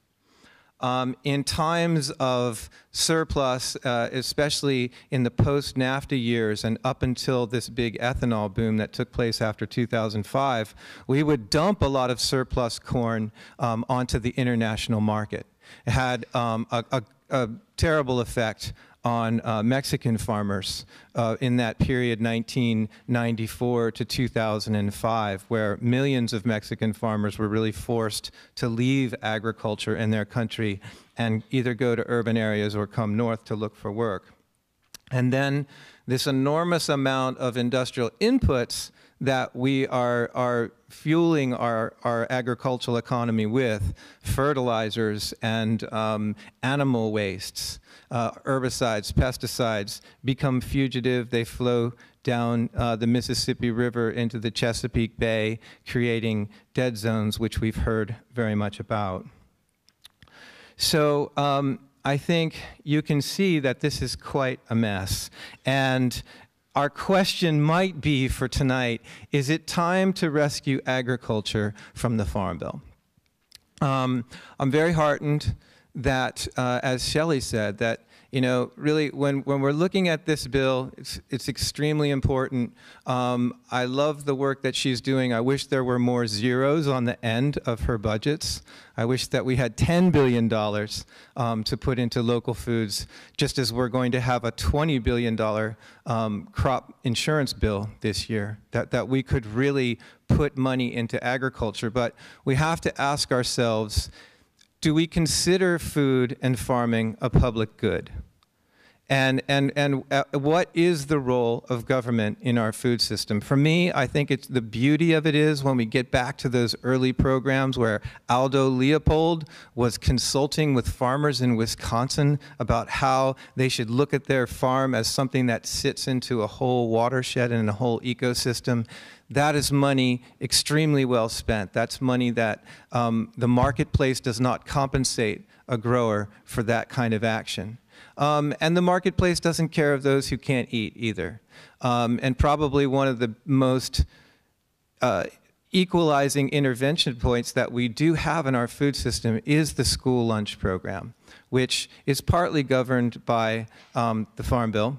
In times of surplus, especially in the post-NAFTA years and up until this big ethanol boom that took place after 2005, we would dump a lot of surplus corn onto the international market. It had a terrible effect on Mexican farmers in that period, 1994 to 2005, where millions of Mexican farmers were really forced to leave agriculture in their country and either go to urban areas or come north to look for work. And then this enormous amount of industrial inputs that we are fueling our agricultural economy with, fertilizers and animal wastes, herbicides, pesticides, become fugitive. They flow down the Mississippi River into the Chesapeake Bay, creating dead zones, which we've heard very much about. So I think you can see that this is quite a mess. And our question might be for tonight, is it time to rescue agriculture from the Farm Bill? I'm very heartened that, as Chellie said, that really when we're looking at this bill, it's extremely important. I love the work that she's doing. I wish there were more zeros on the end of her budgets. I wish that we had $10 billion to put into local foods, just as we're going to have a $20 billion crop insurance bill this year, that we could really put money into agriculture. But we have to ask ourselves, do we consider food and farming a public good? And what is the role of government in our food system? For me, I think it's the beauty of it is when we get back to those early programs where Aldo Leopold was consulting with farmers in Wisconsin about how they should look at their farm as something that sits into a whole watershed and a whole ecosystem. That is money extremely well spent. That's money that the marketplace does not compensate a grower for that kind of action. And the marketplace doesn't care of those who can't eat either. And probably one of the most equalizing intervention points that we do have in our food system is the school lunch program, which is partly governed by the Farm Bill.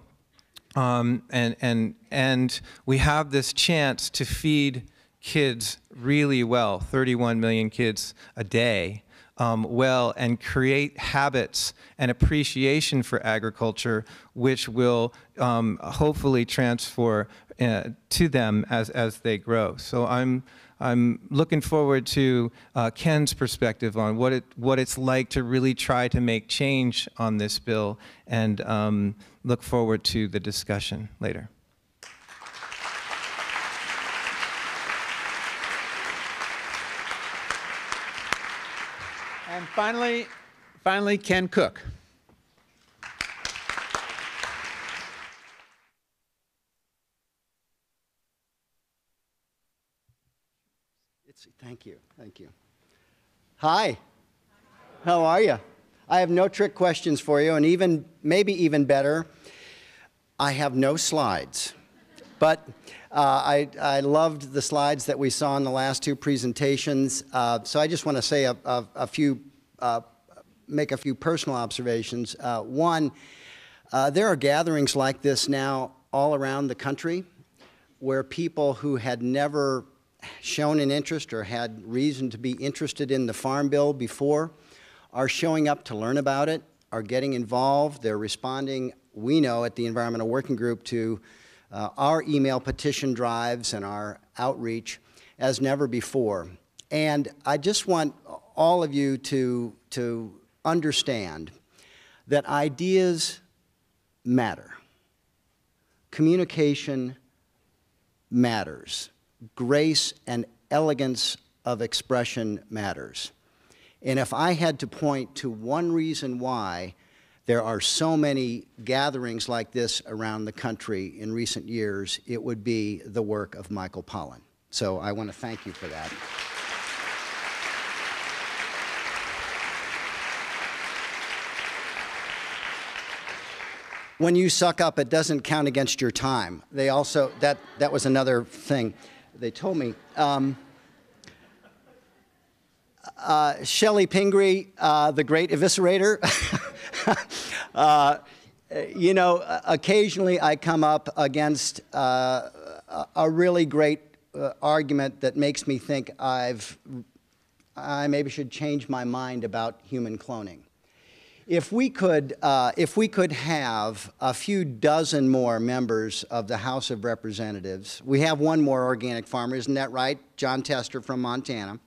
And we have this chance to feed kids really well, 31 million kids a day, well, and create habits and appreciation for agriculture, which will hopefully transfer to them as they grow. So I'm looking forward to Ken's perspective on what it's like to really try to make change on this bill, and look forward to the discussion later. And finally, Ken Cook. Thank you. Hi, how are you? I have no trick questions for you, and maybe even better, I have no slides. But I loved the slides that we saw in the last two presentations, so I just want to say make a few personal observations. One, there are gatherings like this now all around the country where people who had never shown an interest or had reason to be interested in the Farm Bill before are showing up to learn about it, are getting involved. They're responding, we know, at the Environmental Working Group to our email petition drives and our outreach as never before. And I just want all of you to understand that ideas matter. Communication matters. Grace and elegance of expression matters. And if I had to point to one reason why there are so many gatherings like this around the country in recent years, it would be the work of Michael Pollan. So I want to thank you for that. when you suck up, it doesn't count against your time. They also, that was another thing they told me. Chellie Pingree, the great eviscerator. You know, occasionally I come up against a really great argument that makes me think I maybe should change my mind about human cloning. If we could have a few dozen more members of the House of Representatives, we have one more organic farmer, isn't that right? John Tester from Montana.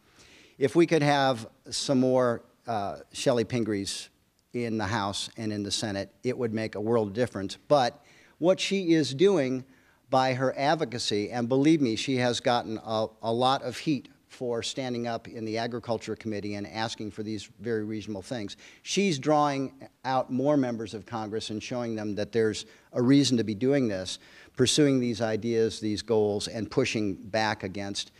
If we could have some more Chellie Pingrees in the House and in the Senate, it would make a world of difference. But what she is doing by her advocacy, and believe me, she has gotten a lot of heat for standing up in the Agriculture Committee and asking for these very reasonable things. She's drawing out more members of Congress and showing them that there's a reason to be doing this, pursuing these ideas, these goals, and pushing back against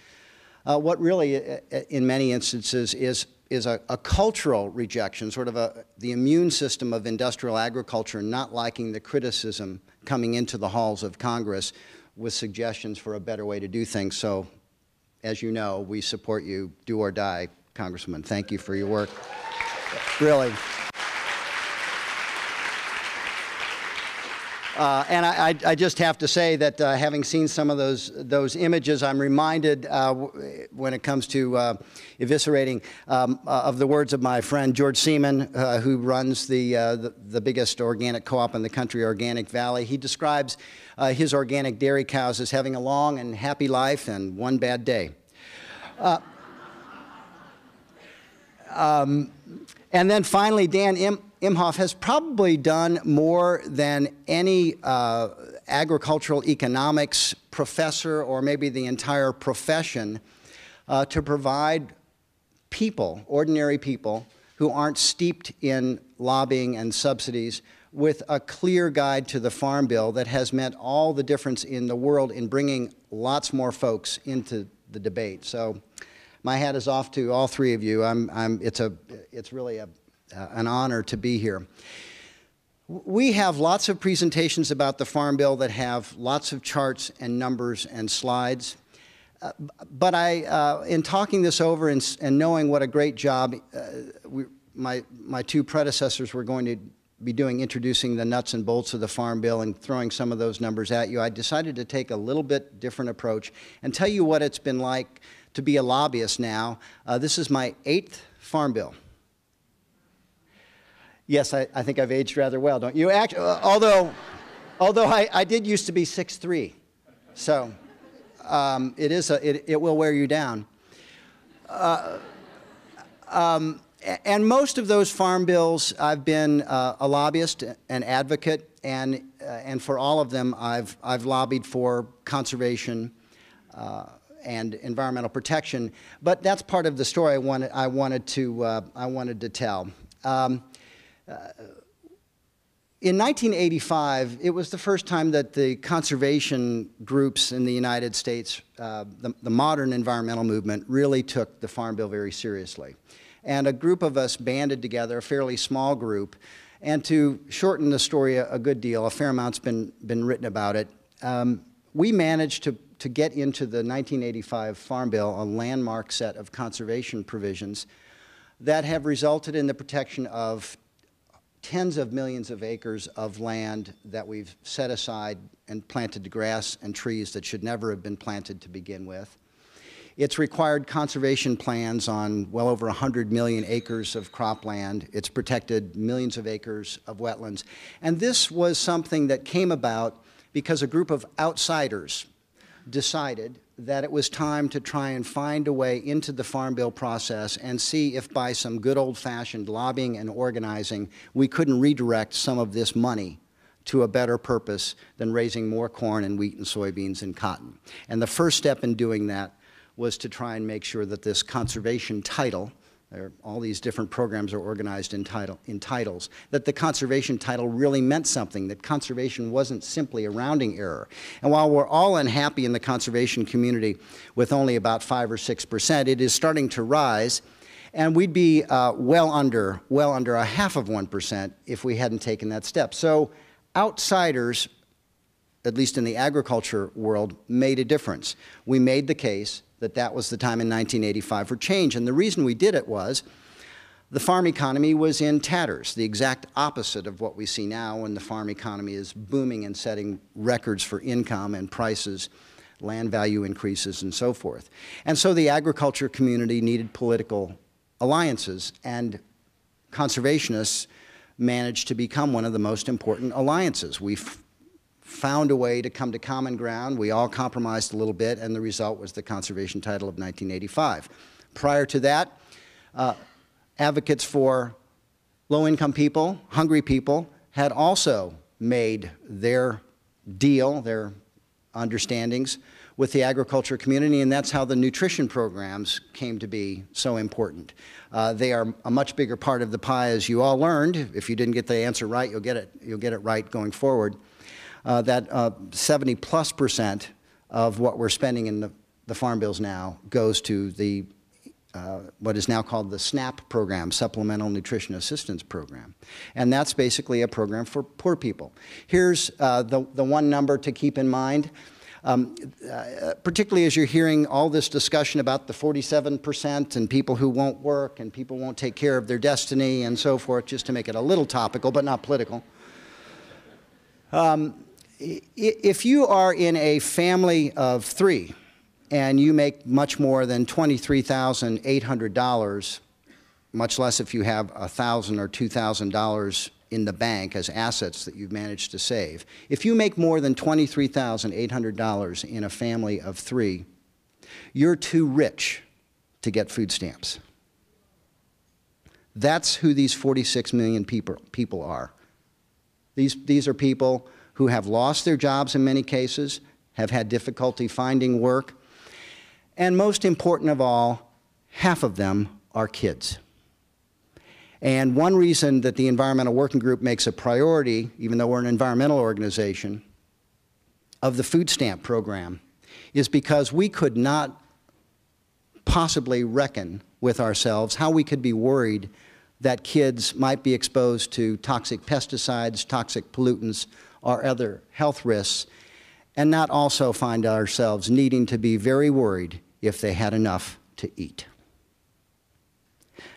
what really, in many instances, is a cultural rejection, sort of the immune system of industrial agriculture not liking the criticism coming into the halls of Congress with suggestions for a better way to do things. So, as you know, we support you, do or die, Congresswoman. Thank you for your work. Really. And I just have to say that having seen some of those images, I'm reminded when it comes to eviscerating of the words of my friend George Seaman, who runs the biggest organic co-op in the country, Organic Valley. He describes his organic dairy cows as having a long and happy life and one bad day. And then finally, Dan Imhoff has probably done more than any agricultural economics professor or maybe the entire profession to provide people, ordinary people, who aren't steeped in lobbying and subsidies with a clear guide to the Farm Bill that has meant all the difference in the world in bringing lots more folks into the debate. So my hat is off to all three of you. It's really an honor to be here. We have lots of presentations about the Farm Bill that have lots of charts and numbers and slides. But in talking this over and knowing what a great job my two predecessors were going to be doing, introducing the nuts and bolts of the Farm Bill and throwing some of those numbers at you, I decided to take a little bit different approach and tell you what it's been like to be a lobbyist now. This is my 8th Farm Bill. Yes, I think I've aged rather well, don't you? Actually, although I did used to be 6'3", so it will wear you down. And most of those farm bills, I've been a lobbyist, an advocate, and for all of them, I've lobbied for conservation and environmental protection. But that's part of the story I wanted to tell. In 1985, it was the first time that the conservation groups in the United States, the modern environmental movement, really took the Farm Bill very seriously. And a group of us banded together, a fairly small group, and to shorten the story a good deal, a fair amount's been written about it, we managed to get into the 1985 Farm Bill a landmark set of conservation provisions that have resulted in the protection of tens of millions of acres of land that we've set aside and planted to grass and trees that should never have been planted to begin with. It's required conservation plans on well over 100 million acres of cropland. It's protected millions of acres of wetlands. And this was something that came about because a group of outsiders decided that it was time to try and find a way into the Farm Bill process and see if by some good old-fashioned lobbying and organizing we couldn't redirect some of this money to a better purpose than raising more corn and wheat and soybeans and cotton. And the first step in doing that was to try and make sure that this conservation title, all these different programs are organized in titles, that the conservation title really meant something, that conservation wasn't simply a rounding error. And while we're all unhappy in the conservation community with only about 5 or 6%, it is starting to rise, and we'd be well under 1/2 of 1% if we hadn't taken that step. So outsiders, at least in the agriculture world, made a difference. We made the case that that was the time in 1985 for change. And the reason we did it was the farm economy was in tatters, the exact opposite of what we see now when the farm economy is booming and setting records for income and prices, land value increases, and so forth. And so the agriculture community needed political alliances, and conservationists managed to become one of the most important alliances. We found a way to come to common ground. We all compromised a little bit, and the result was the conservation title of 1985. Prior to that, advocates for low-income people, hungry people, had also made their deal, their understandings with the agriculture community, and that's how the nutrition programs came to be so important. They are a much bigger part of the pie, as you all learned. If you didn't get the answer right, you'll get it right going forward. That 70+% of what we're spending in the farm bills now goes to the what is now called the SNAP program, Supplemental Nutrition Assistance Program. And that's basically a program for poor people. Here's the one number to keep in mind. Particularly as you're hearing all this discussion about the 47% and people who won't work and people won't take care of their destiny and so forth, just to make it a little topical but not political. If you are in a family of 3 and you make much more than $23,800, much less if you have $1,000 or $2,000 in the bank as assets that you've managed to save. If you make more than $23,800 in a family of 3, you're too rich to get food stamps. That's who these 46 million people are. These are people who have lost their jobs in many cases, have had difficulty finding work, and most important of all, half of them are kids. And one reason that the Environmental Working Group makes a priority, even though we're an environmental organization, of the food stamp program is because we could not possibly reckon with ourselves how we could be worried that kids might be exposed to toxic pesticides, toxic pollutants, or other health risks, and not also find ourselves needing to be very worried if they had enough to eat.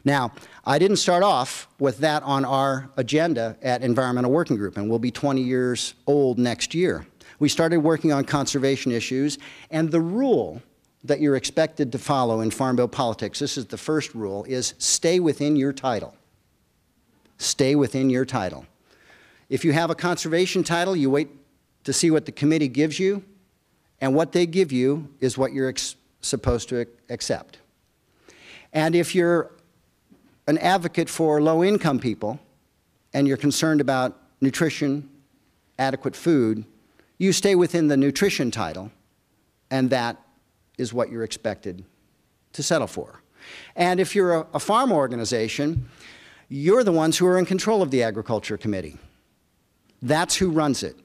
Now, I didn't start off with that on our agenda at Environmental Working Group, and we'll be 20 years old next year. We started working on conservation issues, and the rule that you're expected to follow in Farm Bill politics, this is the first rule, is stay within your title. Stay within your title. If you have a conservation title, you wait to see what the committee gives you, and what they give you is what you're supposed to accept. And if you're an advocate for low-income people and you're concerned about nutrition, adequate food, you stay within the nutrition title, and that is what you're expected to settle for. And if you're a farm organization, you're the ones who are in control of the Agriculture Committee. That's who runs it.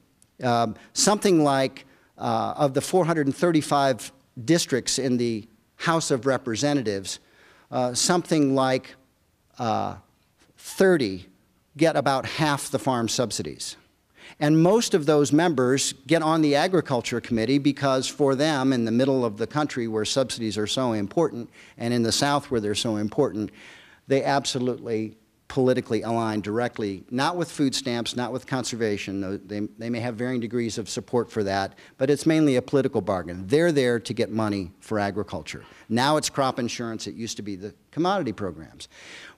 Something like, of the 435 districts in the House of Representatives, something like 30 get about half the farm subsidies. And most of those members get on the Agriculture Committee because for them, in the middle of the country where subsidies are so important, and in the South where they're so important, they absolutely politically align directly, not with food stamps, not with conservation. They may have varying degrees of support for that, but it's mainly a political bargain. They're there to get money for agriculture. Now it's crop insurance. It used to be the commodity programs.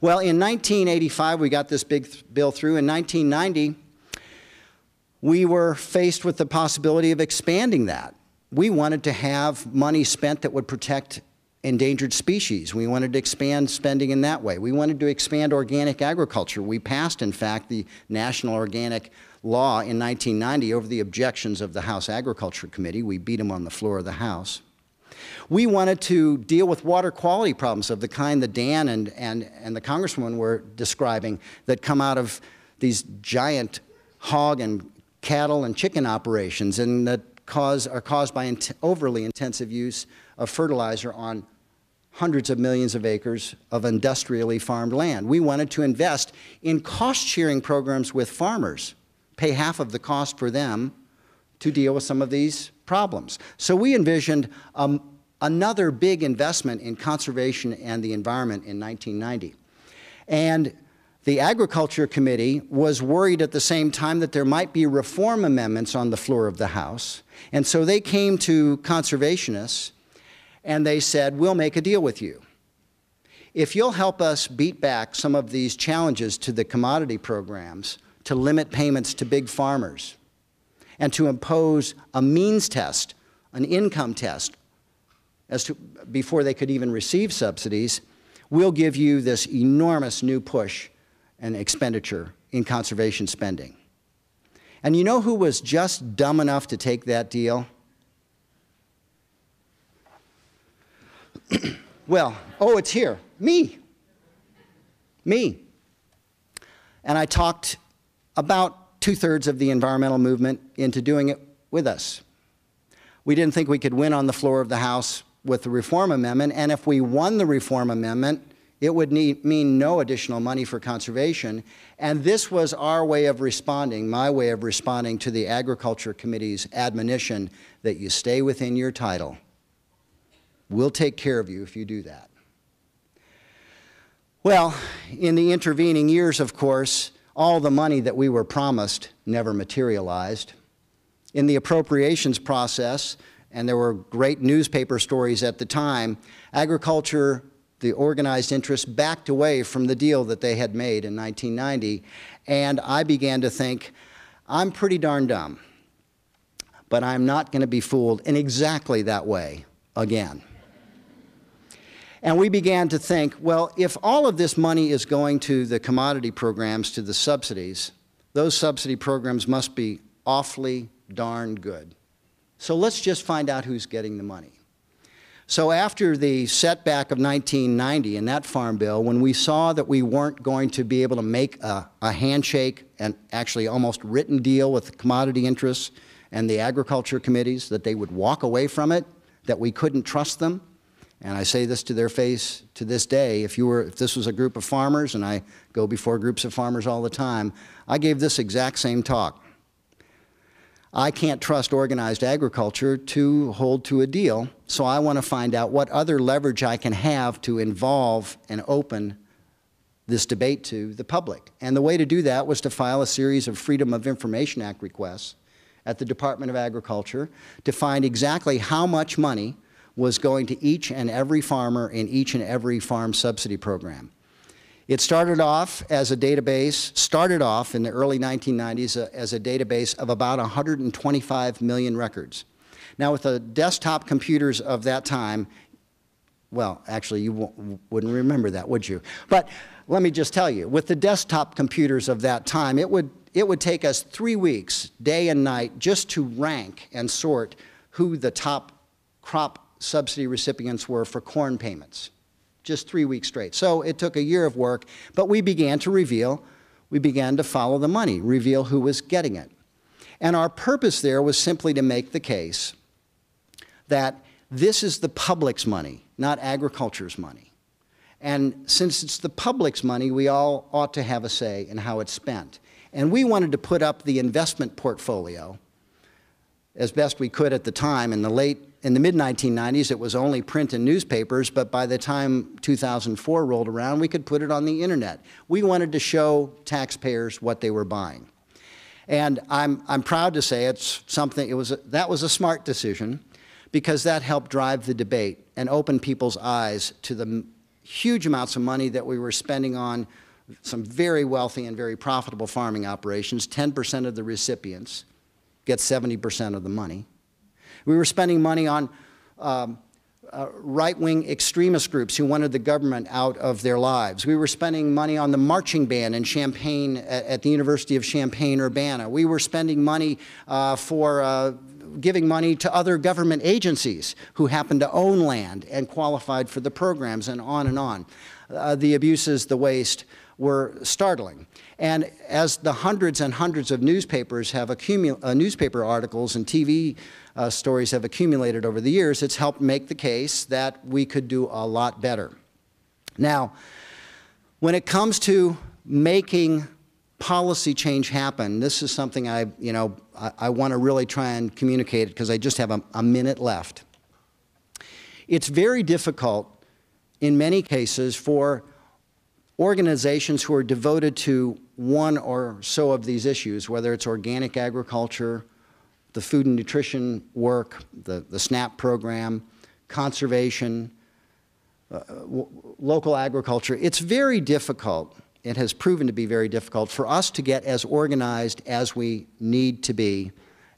Well, in 1985, we got this big bill through. In 1990, we were faced with the possibility of expanding that. We wanted to have money spent that would protect endangered species. We wanted to expand spending in that way. We wanted to expand organic agriculture. We passed, in fact, the National Organic Law in 1990 over the objections of the House Agriculture Committee. We beat them on the floor of the House. We wanted to deal with water quality problems of the kind that Dan and the Congresswoman were describing that come out of these giant hog and cattle and chicken operations and that are caused by overly intensive use of fertilizer on hundreds of millions of acres of industrially farmed land. We wanted to invest in cost-sharing programs with farmers pay half of the cost for them to deal with some of these problems. So we envisioned another big investment in conservation and the environment in 1990. And the Agriculture Committee was worried at the same time that there might be reform amendments on the floor of the House. And so they came to conservationists and they said, we'll make a deal with you. If you'll help us beat back some of these challenges to the commodity programs, to limit payments to big farmers, and to impose a means test, an income test, before they could even receive subsidies, we'll give you this enormous new push and expenditure in conservation spending. And you know who was just dumb enough to take that deal? Well, oh, it's here. Me. And I talked about 2/3 of the environmental movement into doing it with us. We didn't think we could win on the floor of the House with the reform amendment, and if we won the reform amendment, it would mean no additional money for conservation. And this was our way of responding, my way of responding to the Agriculture Committee's admonition that you stay within your title. We'll take care of you if you do that. Well, in the intervening years, of course, all the money that we were promised never materialized. In the appropriations process, and there were great newspaper stories at the time, agriculture, the organized interest, backed away from the deal that they had made in 1990, and I began to think, I'm pretty darn dumb, but I'm not going to be fooled in exactly that way again. And we began to think, well, if all of this money is going to the commodity programs, to the subsidies, those subsidy programs must be awfully darn good. So let's just find out who's getting the money. So after the setback of 1990 in that farm bill, when we saw that we weren't going to be able to make a handshake and actually almost written deal with the commodity interests and the agriculture committees, that they would walk away from it, that we couldn't trust them, and I say this to their face to this day, if this was a group of farmers, and I go before groups of farmers all the time, I gave this exact same talk. I can't trust organized agriculture to hold to a deal, so I want to find out what other leverage I can have to involve and open this debate to the public. And the way to do that was to file a series of Freedom of Information Act requests at the Department of Agriculture to find exactly how much money was going to each and every farmer in each and every farm subsidy program. It started off as a database, started off in the early 1990s as a database of about 125 million records. Now with the desktop computers of that time, well, actually you wouldn't remember that, would you? But let me just tell you, with the desktop computers of that time, it would take us 3 weeks, day and night, just to rank and sort who the top crop subsidy recipients were for corn payments. Just 3 weeks straight. So it took a year of work, but we began to follow the money, reveal who was getting it. And our purpose there was simply to make the case that this is the public's money, not agriculture's money. And since it's the public's money, we all ought to have a say in how it's spent. And we wanted to put up the investment portfolio as best we could at the time. In the mid-1990s, it was only print and newspapers, but by the time 2004 rolled around, we could put it on the internet. We wanted to show taxpayers what they were buying. And I'm proud to say that was a smart decision, because that helped drive the debate and open people's eyes to the huge amounts of money that we were spending on some very wealthy and very profitable farming operations. 10% of the recipients get 70% of the money. We were spending money on right-wing extremist groups who wanted the government out of their lives. We were spending money on the marching band in Champaign, at the University of Champaign-Urbana. We were spending money for giving money to other government agencies who happened to own land and qualified for the programs, and on and on. The abuses, the waste were startling. And as the hundreds and hundreds of newspapers have newspaper articles and TV stories have accumulated over the years, it's helped make the case that we could do a lot better. Now, when it comes to making policy change happen, this is something I want to really try and communicate because I just have a minute left. It's very difficult in many cases for organizations who are devoted to one or so of these issues, whether it's organic agriculture, the food and nutrition work, the SNAP program, conservation, local agriculture. It's very difficult. It has proven to be very difficult for us to get as organized as we need to be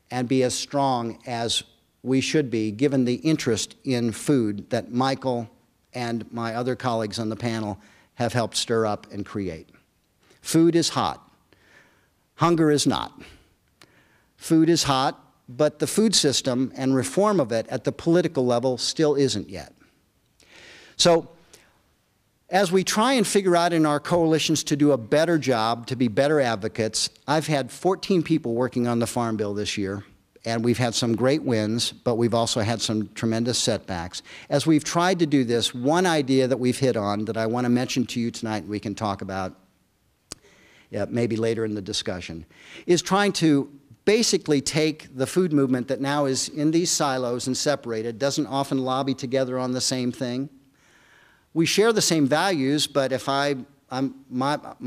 and be as strong as we should be, given the interest in food that Michael and my other colleagues on the panel have helped stir up and create. Food is hot. Hunger is not. Food is hot, but the food system and reform of it at the political level still isn't yet. So as we try and figure out in our coalitions to do a better job, to be better advocates, I've had 14 people working on the Farm Bill this year, and we've had some great wins, but we've also had some tremendous setbacks. As we've tried to do this, one idea that we've hit on that I want to mention to you tonight and we can talk about maybe later in the discussion, is trying to basically take the food movement that now is in these silos and separated, doesn't often lobby together on the same thing. We share the same values, but if my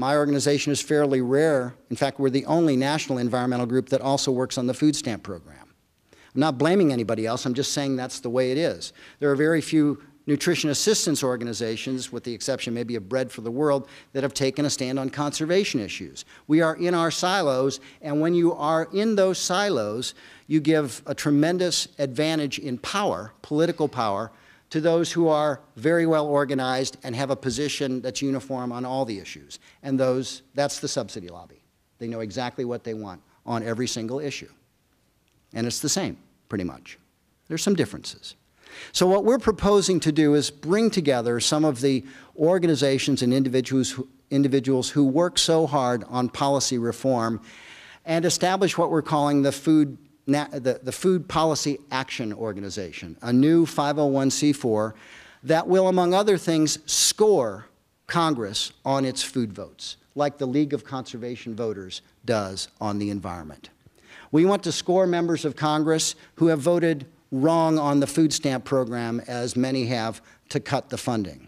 organization is fairly rare. In fact, we're the only national environmental group that also works on the food stamp program. I'm not blaming anybody else. I'm just saying that's the way it is. There are very few nutrition assistance organizations, with the exception maybe of Bread for the World, that have taken a stand on conservation issues. We are in our silos, and when you are in those silos, you give a tremendous advantage in power, political power, to those who are very well organized and have a position that's uniform on all the issues. And that's the subsidy lobby. They know exactly what they want on every single issue. And it's the same, pretty much. There's some differences. So what we're proposing to do is bring together some of the organizations and individuals who work so hard on policy reform and establish what we're calling the Food Policy Action Organization, a new 501c4 that will, among other things, score Congress on its food votes, like the League of Conservation Voters does on the environment. We want to score members of Congress who have voted wrong on the food stamp program, as many have, to cut the funding,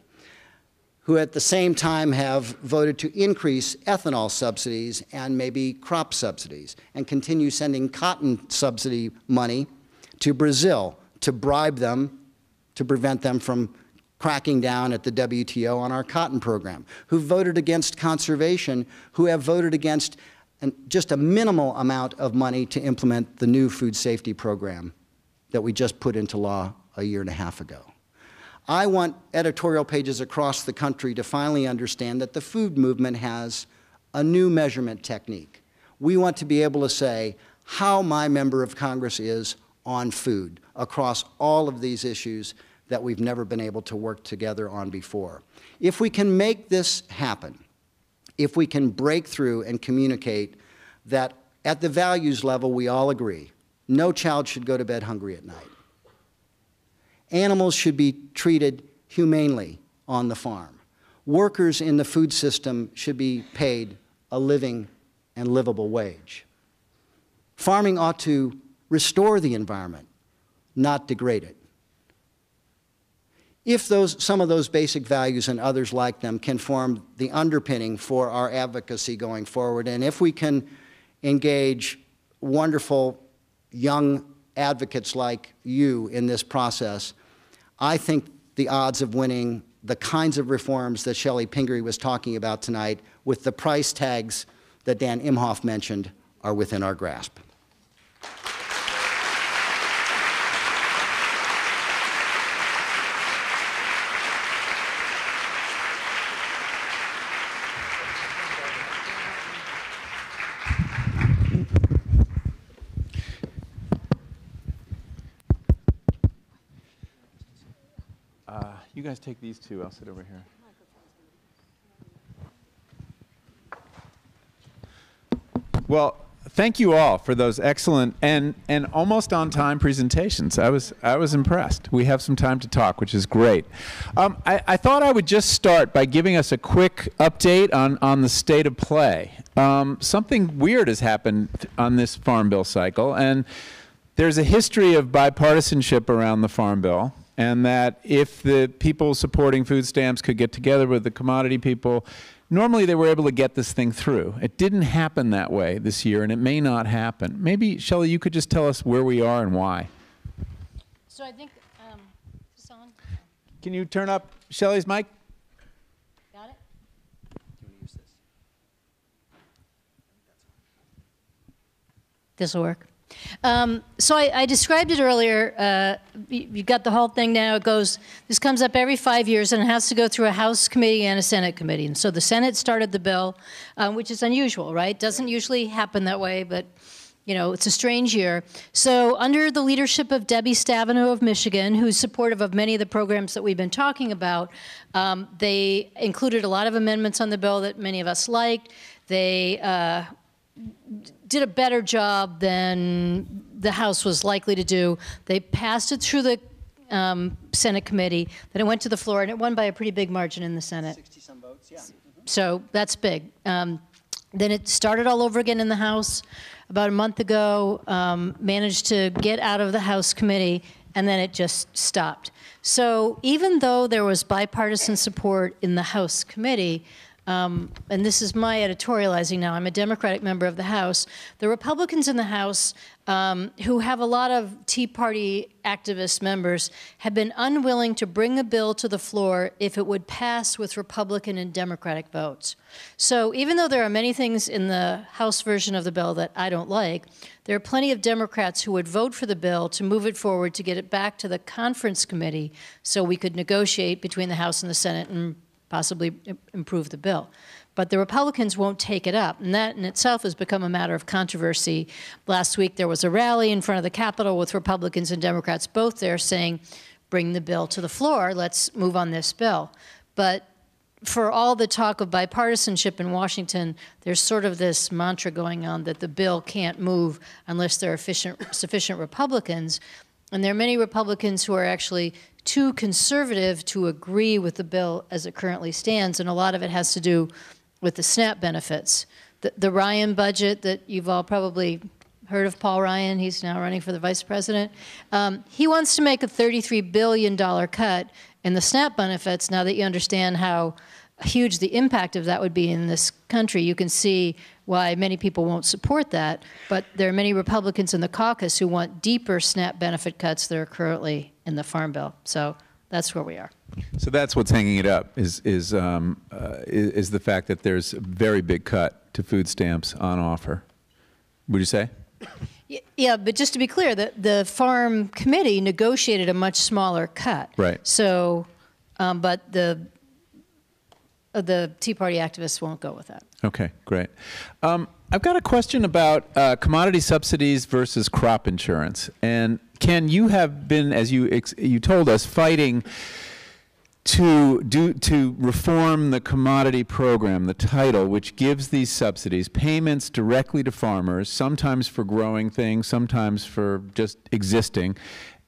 who at the same time have voted to increase ethanol subsidies and maybe crop subsidies, and continue sending cotton subsidy money to Brazil to bribe them, to prevent them from cracking down at the WTO on our cotton program, who voted against conservation, who have voted against just a minimal amount of money to implement the new food safety program that we just put into law a year and a half ago. I want editorial pages across the country to finally understand that the food movement has a new measurement technique. We want to be able to say how my member of Congress is on food across all of these issues that we've never been able to work together on before. If we can make this happen, if we can break through and communicate that at the values level we all agree, no child should go to bed hungry at night. Animals should be treated humanely on the farm. Workers in the food system should be paid a living and livable wage. Farming ought to restore the environment, not degrade it. If some of those basic values and others like them can form the underpinning for our advocacy going forward, and if we can engage wonderful young advocates like you in this process, I think the odds of winning the kinds of reforms that Chellie Pingree was talking about tonight with the price tags that Dan Imhoff mentioned are within our grasp. You guys take these two. I'll sit over here. Well, thank you all for those excellent and almost on time presentations. I was impressed. We have some time to talk, which is great. I thought I would just start by giving us a quick update on the state of play. Something weird has happened on this Farm Bill cycle, and there's a history of bipartisanship around the Farm Bill, and that if the people supporting food stamps could get together with the commodity people, normally they were able to get this thing through. It didn't happen that way this year, and it may not happen. Maybe, Chellie, you could just tell us where we are and why. So I think, is this on? Can you turn up Shelley's mic? Got it? Do you want to use this? This will work. So I described it earlier. You got the whole thing now. This comes up every 5 years, and it has to go through a House committee and a Senate committee. And so the Senate started the bill, which is unusual, right? Doesn't usually happen that way, but you know, it's a strange year. So under the leadership of Debbie Stabenow of Michigan, who's supportive of many of the programs that we've been talking about, they included a lot of amendments on the bill that many of us liked. They did a better job than the House was likely to do. They passed it through the Senate committee, then it went to the floor, and it won by a pretty big margin in the Senate. 60-some votes, yeah. So that's big. Then it started all over again in the House about a month ago, managed to get out of the House committee, and then it just stopped. So even though there was bipartisan support in the House committee, and this is my editorializing now, I'm a Democratic member of the House, the Republicans in the House, who have a lot of Tea Party activist members, have been unwilling to bring a bill to the floor if it would pass with Republican and Democratic votes. So even though there are many things in the House version of the bill that I don't like, there are plenty of Democrats who would vote for the bill to move it forward, to get it back to the conference committee so we could negotiate between the House and the Senate and possibly improve the bill. But the Republicans won't take it up, and that in itself has become a matter of controversy. Last week there was a rally in front of the Capitol with Republicans and Democrats both there saying, bring the bill to the floor, let's move on this bill. But for all the talk of bipartisanship in Washington, there's sort of this mantra going on that the bill can't move unless there are sufficient Republicans. And there are many Republicans who are actually too conservative to agree with the bill as it currently stands, and a lot of it has to do with the SNAP benefits. The Ryan budget that you've all probably heard of, Paul Ryan, he's now running for the vice president. He wants to make a $33 billion cut in the SNAP benefits. Now that you understand how huge the impact of that would be in this country, you can see why many people won't support that. But there are many Republicans in the caucus who want deeper SNAP benefit cuts that are currently in the Farm Bill. So that's where we are. So that's what's hanging it up, is the fact that there's a very big cut to food stamps on offer. Would you say? Yeah, but just to be clear, the Farm Committee negotiated a much smaller cut. Right. So, but the Tea Party activists won't go with that. Okay, great. I've got a question about commodity subsidies versus crop insurance. And Ken, you have been, as you told us, fighting to reform the commodity program, the title, which gives these subsidies, payments directly to farmers, sometimes for growing things, sometimes for just existing.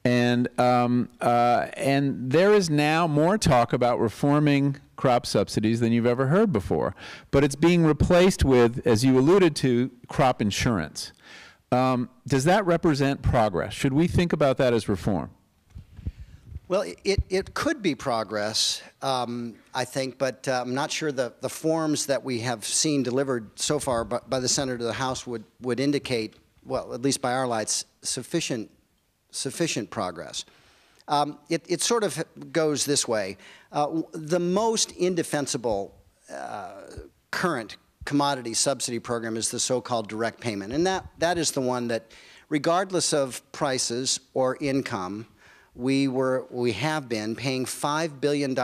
And there is now more talk about reforming crop subsidies than you've ever heard before. But it's being replaced with, as you alluded to, crop insurance. Does that represent progress? Should we think about that as reform? Well, it could be progress, I think, but I'm not sure the forms that we have seen delivered so far by the Senate or the House would indicate, well, at least by our lights, sufficient progress. It sort of goes this way. The most indefensible current commodity subsidy program is the so-called direct payment, and that is the one that, regardless of prices or income, we have been paying $5 billion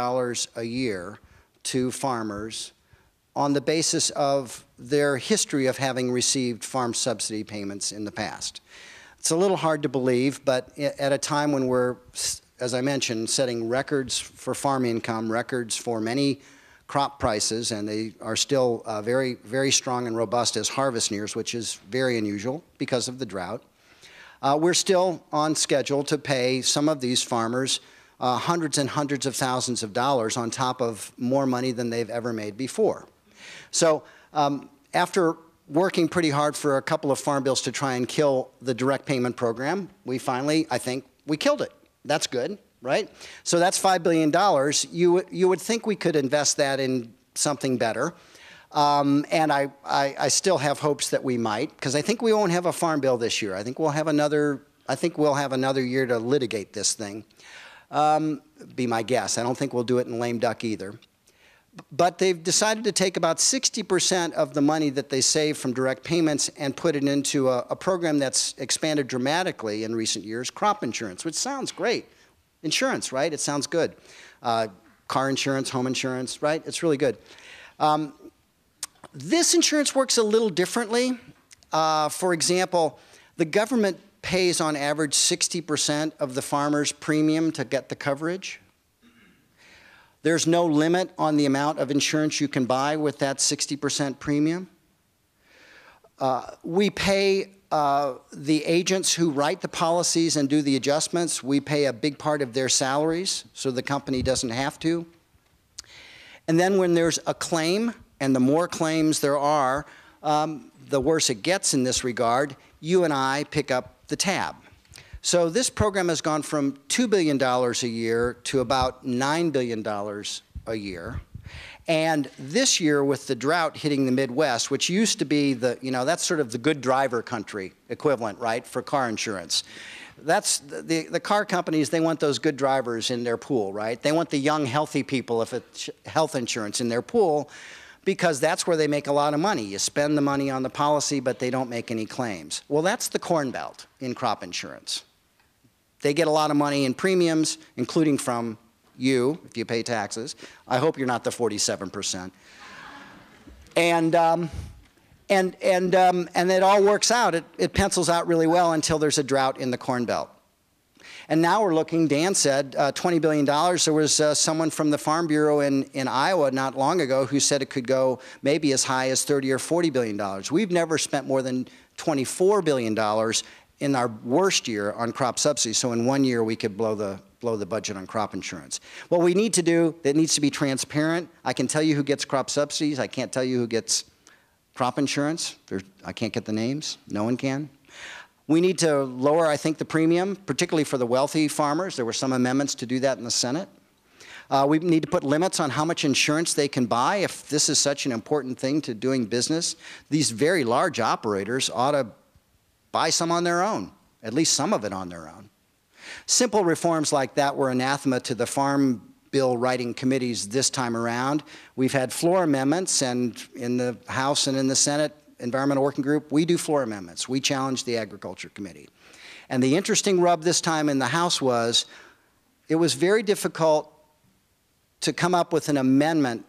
a year to farmers on the basis of their history of having received farm subsidy payments in the past. It's a little hard to believe, but at a time when we're, as I mentioned, setting records for farm income, records for many crop prices, and they are still very, very strong and robust as harvest nears, which is very unusual because of the drought. We're still on schedule to pay some of these farmers hundreds and hundreds of thousands of dollars on top of more money than they've ever made before. So after working pretty hard for a couple of farm bills to try and kill the direct payment program, we finally, I think, we killed it. That's good, right? So that's $5 billion. You would think we could invest that in something better. And I still have hopes that we might, because I think we won't have a farm bill this year. I think we'll have another year to litigate this thing. Be my guess. I don't think we'll do it in lame duck either. But they've decided to take about 60% of the money that they save from direct payments and put it into a program that's expanded dramatically in recent years, crop insurance, which sounds great. Insurance, right? It sounds good. Car insurance, home insurance, right? It's really good. This insurance works a little differently. For example, the government pays on average 60% of the farmer's premium to get the coverage. There's no limit on the amount of insurance you can buy with that 60% premium. We pay the agents who write the policies and do the adjustments. We pay a big part of their salaries, so the company doesn't have to. And then when there's a claim, and the more claims there are, the worse it gets in this regard, you and I pick up the tab. So this program has gone from $2 billion a year to about $9 billion a year. And this year, with the drought hitting the Midwest, which used to be that's sort of the good driver country equivalent, right, for car insurance. That's the car companies, they want those good drivers in their pool, right? They want the young, healthy people, if it's health insurance, in their pool, because that's where they make a lot of money. You spend the money on the policy, but they don't make any claims. Well, that's the Corn Belt in crop insurance. They get a lot of money in premiums, including from you, if you pay taxes. I hope you're not the 47%. And it all works out. It pencils out really well until there's a drought in the Corn Belt. And now we're looking, Dan said, $20 billion. There was someone from the Farm Bureau in Iowa not long ago who said it could go maybe as high as $30 or $40 billion. We've never spent more than $24 billion in our worst year on crop subsidies. So in 1 year, we could blow the budget on crop insurance. What we need to do, it needs to be transparent. I can tell you who gets crop subsidies. I can't tell you who gets crop insurance. I can't get the names. No one can. We need to lower, I think, the premium, particularly for the wealthy farmers. There were some amendments to do that in the Senate. We need to put limits on how much insurance they can buy. If this is such an important thing to doing business, these very large operators ought to buy some on their own, at least some of it on their own. Simple reforms like that were anathema to the Farm Bill writing committees this time around. We've had floor amendments, and in the House and in the Senate Environmental Working Group, we do floor amendments. We challenge the Agriculture Committee. And the interesting rub this time in the House was it was very difficult to come up with an amendment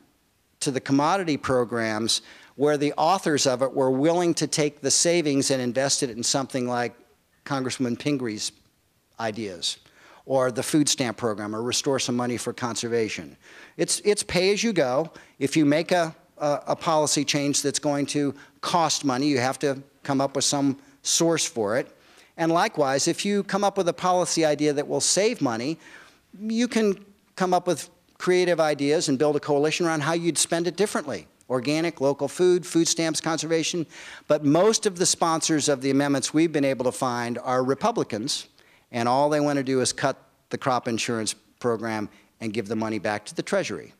to the commodity programs where the authors of it were willing to take the savings and invest it in something like Congresswoman Pingree's ideas, or the food stamp program, or restore some money for conservation. It's pay as you go. If you make a policy change that's going to cost money, you have to come up with some source for it. And likewise, if you come up with a policy idea that will save money, you can come up with creative ideas and build a coalition around how you'd spend it differently. Organic, local food, food stamps, conservation. But most of the sponsors of the amendments we've been able to find are Republicans, and all they want to do is cut the crop insurance program and give the money back to the Treasury.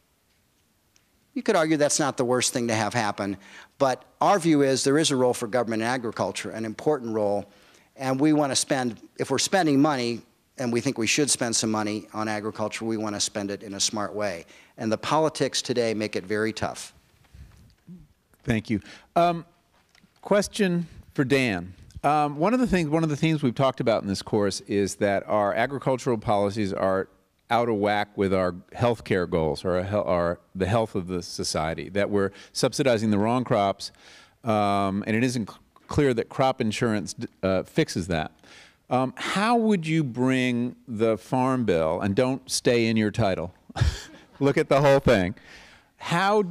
You could argue that's not the worst thing to have happen, but our view is there is a role for government in agriculture, an important role, and we want to spend, if we're spending money, and we think we should spend some money on agriculture, we want to spend it in a smart way. And the politics today make it very tough. Thank you. Question for Dan. One of the themes we've talked about in this course is that our agricultural policies are out of whack with our health care goals, or the health of the society, that we're subsidizing the wrong crops, and it isn't clear that crop insurance fixes that. How would you bring the Farm Bill, and don't stay in your title, look at the whole thing, how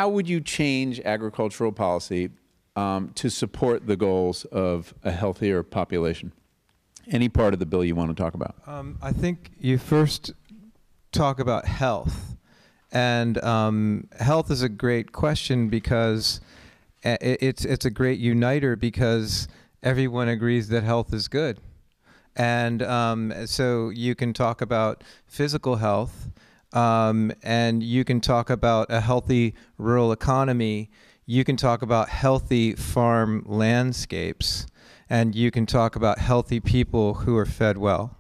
would you change agricultural policy to support the goals of a healthier population? Any part of the bill you want to talk about? I think you first talk about health. And health is a great question because it's a great uniter because everyone agrees that health is good. And so you can talk about physical health, and you can talk about a healthy rural economy. You can talk about healthy farm landscapes, and you can talk about healthy people who are fed well.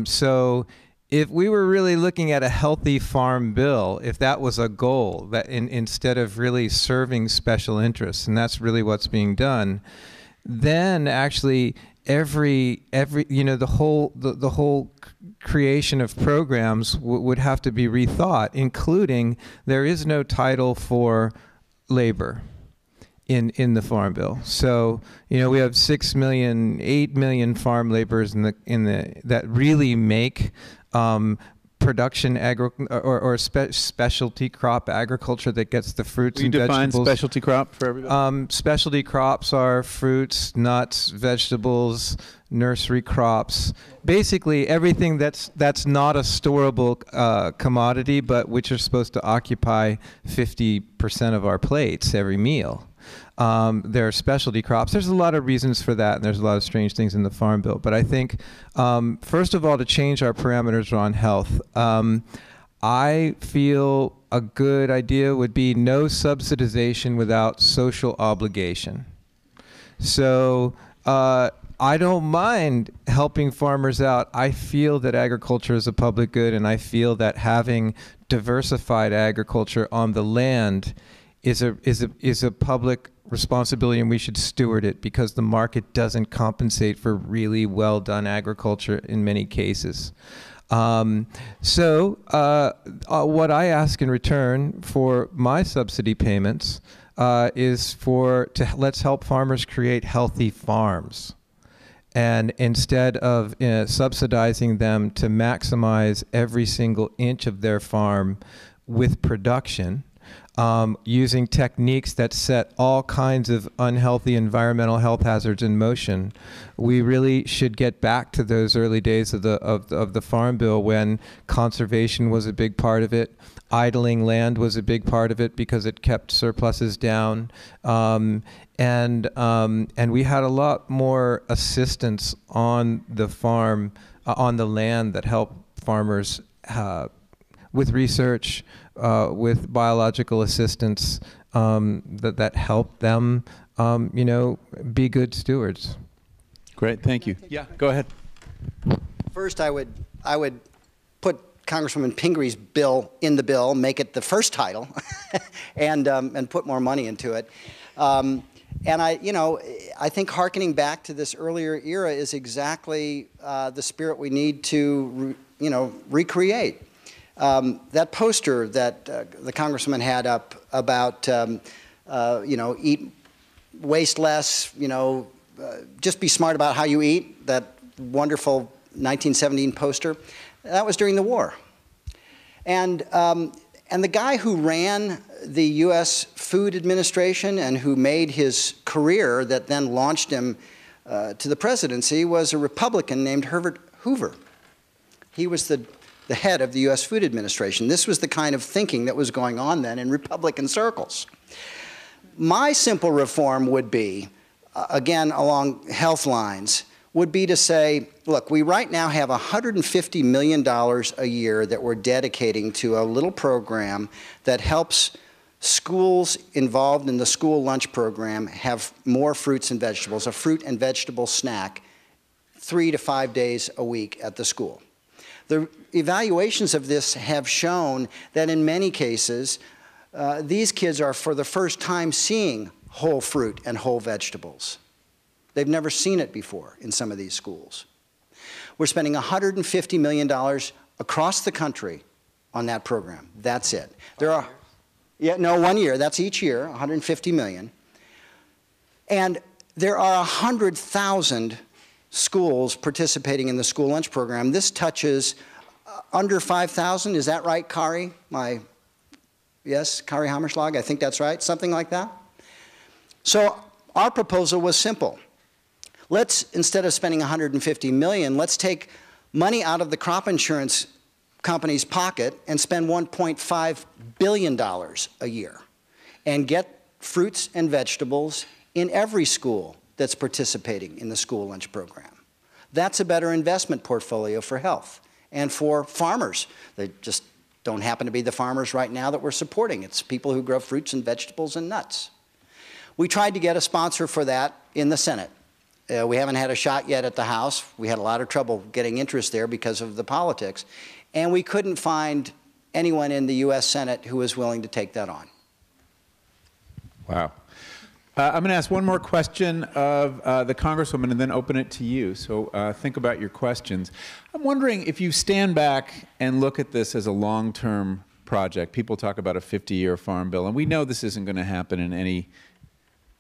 So if we were really looking at a healthy farm bill, if that was a goal, that instead of really serving special interests, and that's really what's being done, then actually every the whole creation of programs would have to be rethought, including there is no title for labor in the farm bill. So we have 6 million, 8 million farm laborers that really make production specialty crop agriculture that gets the fruits and vegetables. Will you define specialty crop for everybody? Specialty crops are fruits, nuts, vegetables, nursery crops. Basically everything that's not a storable commodity, but which are supposed to occupy 50% of our plates every meal. There are specialty crops. There's a lot of reasons for that, and there's a lot of strange things in the Farm Bill. But I think, first of all, to change our parameters on health, I feel a good idea would be no subsidization without social obligation. So I don't mind helping farmers out. I feel that agriculture is a public good, and I feel that having diversified agriculture on the land is a public responsibility, and we should steward it because the market doesn't compensate for really well done agriculture in many cases. So what I ask in return for my subsidy payments is let's help farmers create healthy farms. And instead of subsidizing them to maximize every single inch of their farm with production, using techniques that set all kinds of unhealthy environmental health hazards in motion, we really should get back to those early days of the Farm Bill when conservation was a big part of it, idling land was a big part of it because it kept surpluses down, and we had a lot more assistance on the farm, on the land that helped farmers with research, with biological assistance that help them, be good stewards. Great, thank you. Yeah, go ahead. First, I would put Congresswoman Pingree's bill in the bill, make it the first title, and put more money into it. And I think hearkening back to this earlier era is exactly the spirit we need to, recreate. That poster that the Congressman had up about, eat, waste less, just be smart about how you eat, that wonderful 1917 poster, that was during the war. And the guy who ran the U.S. Food Administration and who made his career that then launched him to the presidency was a Republican named Herbert Hoover. He was the head of the U.S. Food Administration. This was the kind of thinking that was going on then in Republican circles. My simple reform would be, again, along health lines, would be to say, look, we right now have $150 million a year that we're dedicating to a little program that helps schools involved in the school lunch program have more fruits and vegetables, a fruit and vegetable snack 3 to 5 days a week at the school. The evaluations of this have shown that in many cases, these kids are for the first time seeing whole fruit and whole vegetables. They've never seen it before in some of these schools. We're spending $150 million across the country on that program. That's it. There are, yeah, no, 1 year. That's each year, $150 million. And there are 100,000 schools participating in the school lunch program. This touches under 5,000. Is that right, Kari, my Yes, Kari Hammerschlag, I think that's right, something like that. So our proposal was simple. Let's, instead of spending $150 million, let's take money out of the crop insurance company's pocket and spend $1.5 billion a year and get fruits and vegetables in every school that's participating in the school lunch program. That's a better investment portfolio for health and for farmers. They just don't happen to be the farmers right now that we're supporting. It's people who grow fruits and vegetables and nuts. We tried to get a sponsor for that in the Senate. We haven't had a shot yet at the House. We had a lot of trouble getting interest there because of the politics. And we couldn't find anyone in the U.S. Senate who was willing to take that on. Wow. I'm going to ask one more question of the Congresswoman and then open it to you. So think about your questions. I'm wondering if you stand back and look at this as a long-term project. People talk about a 50-year farm bill, and we know this isn't going to happen in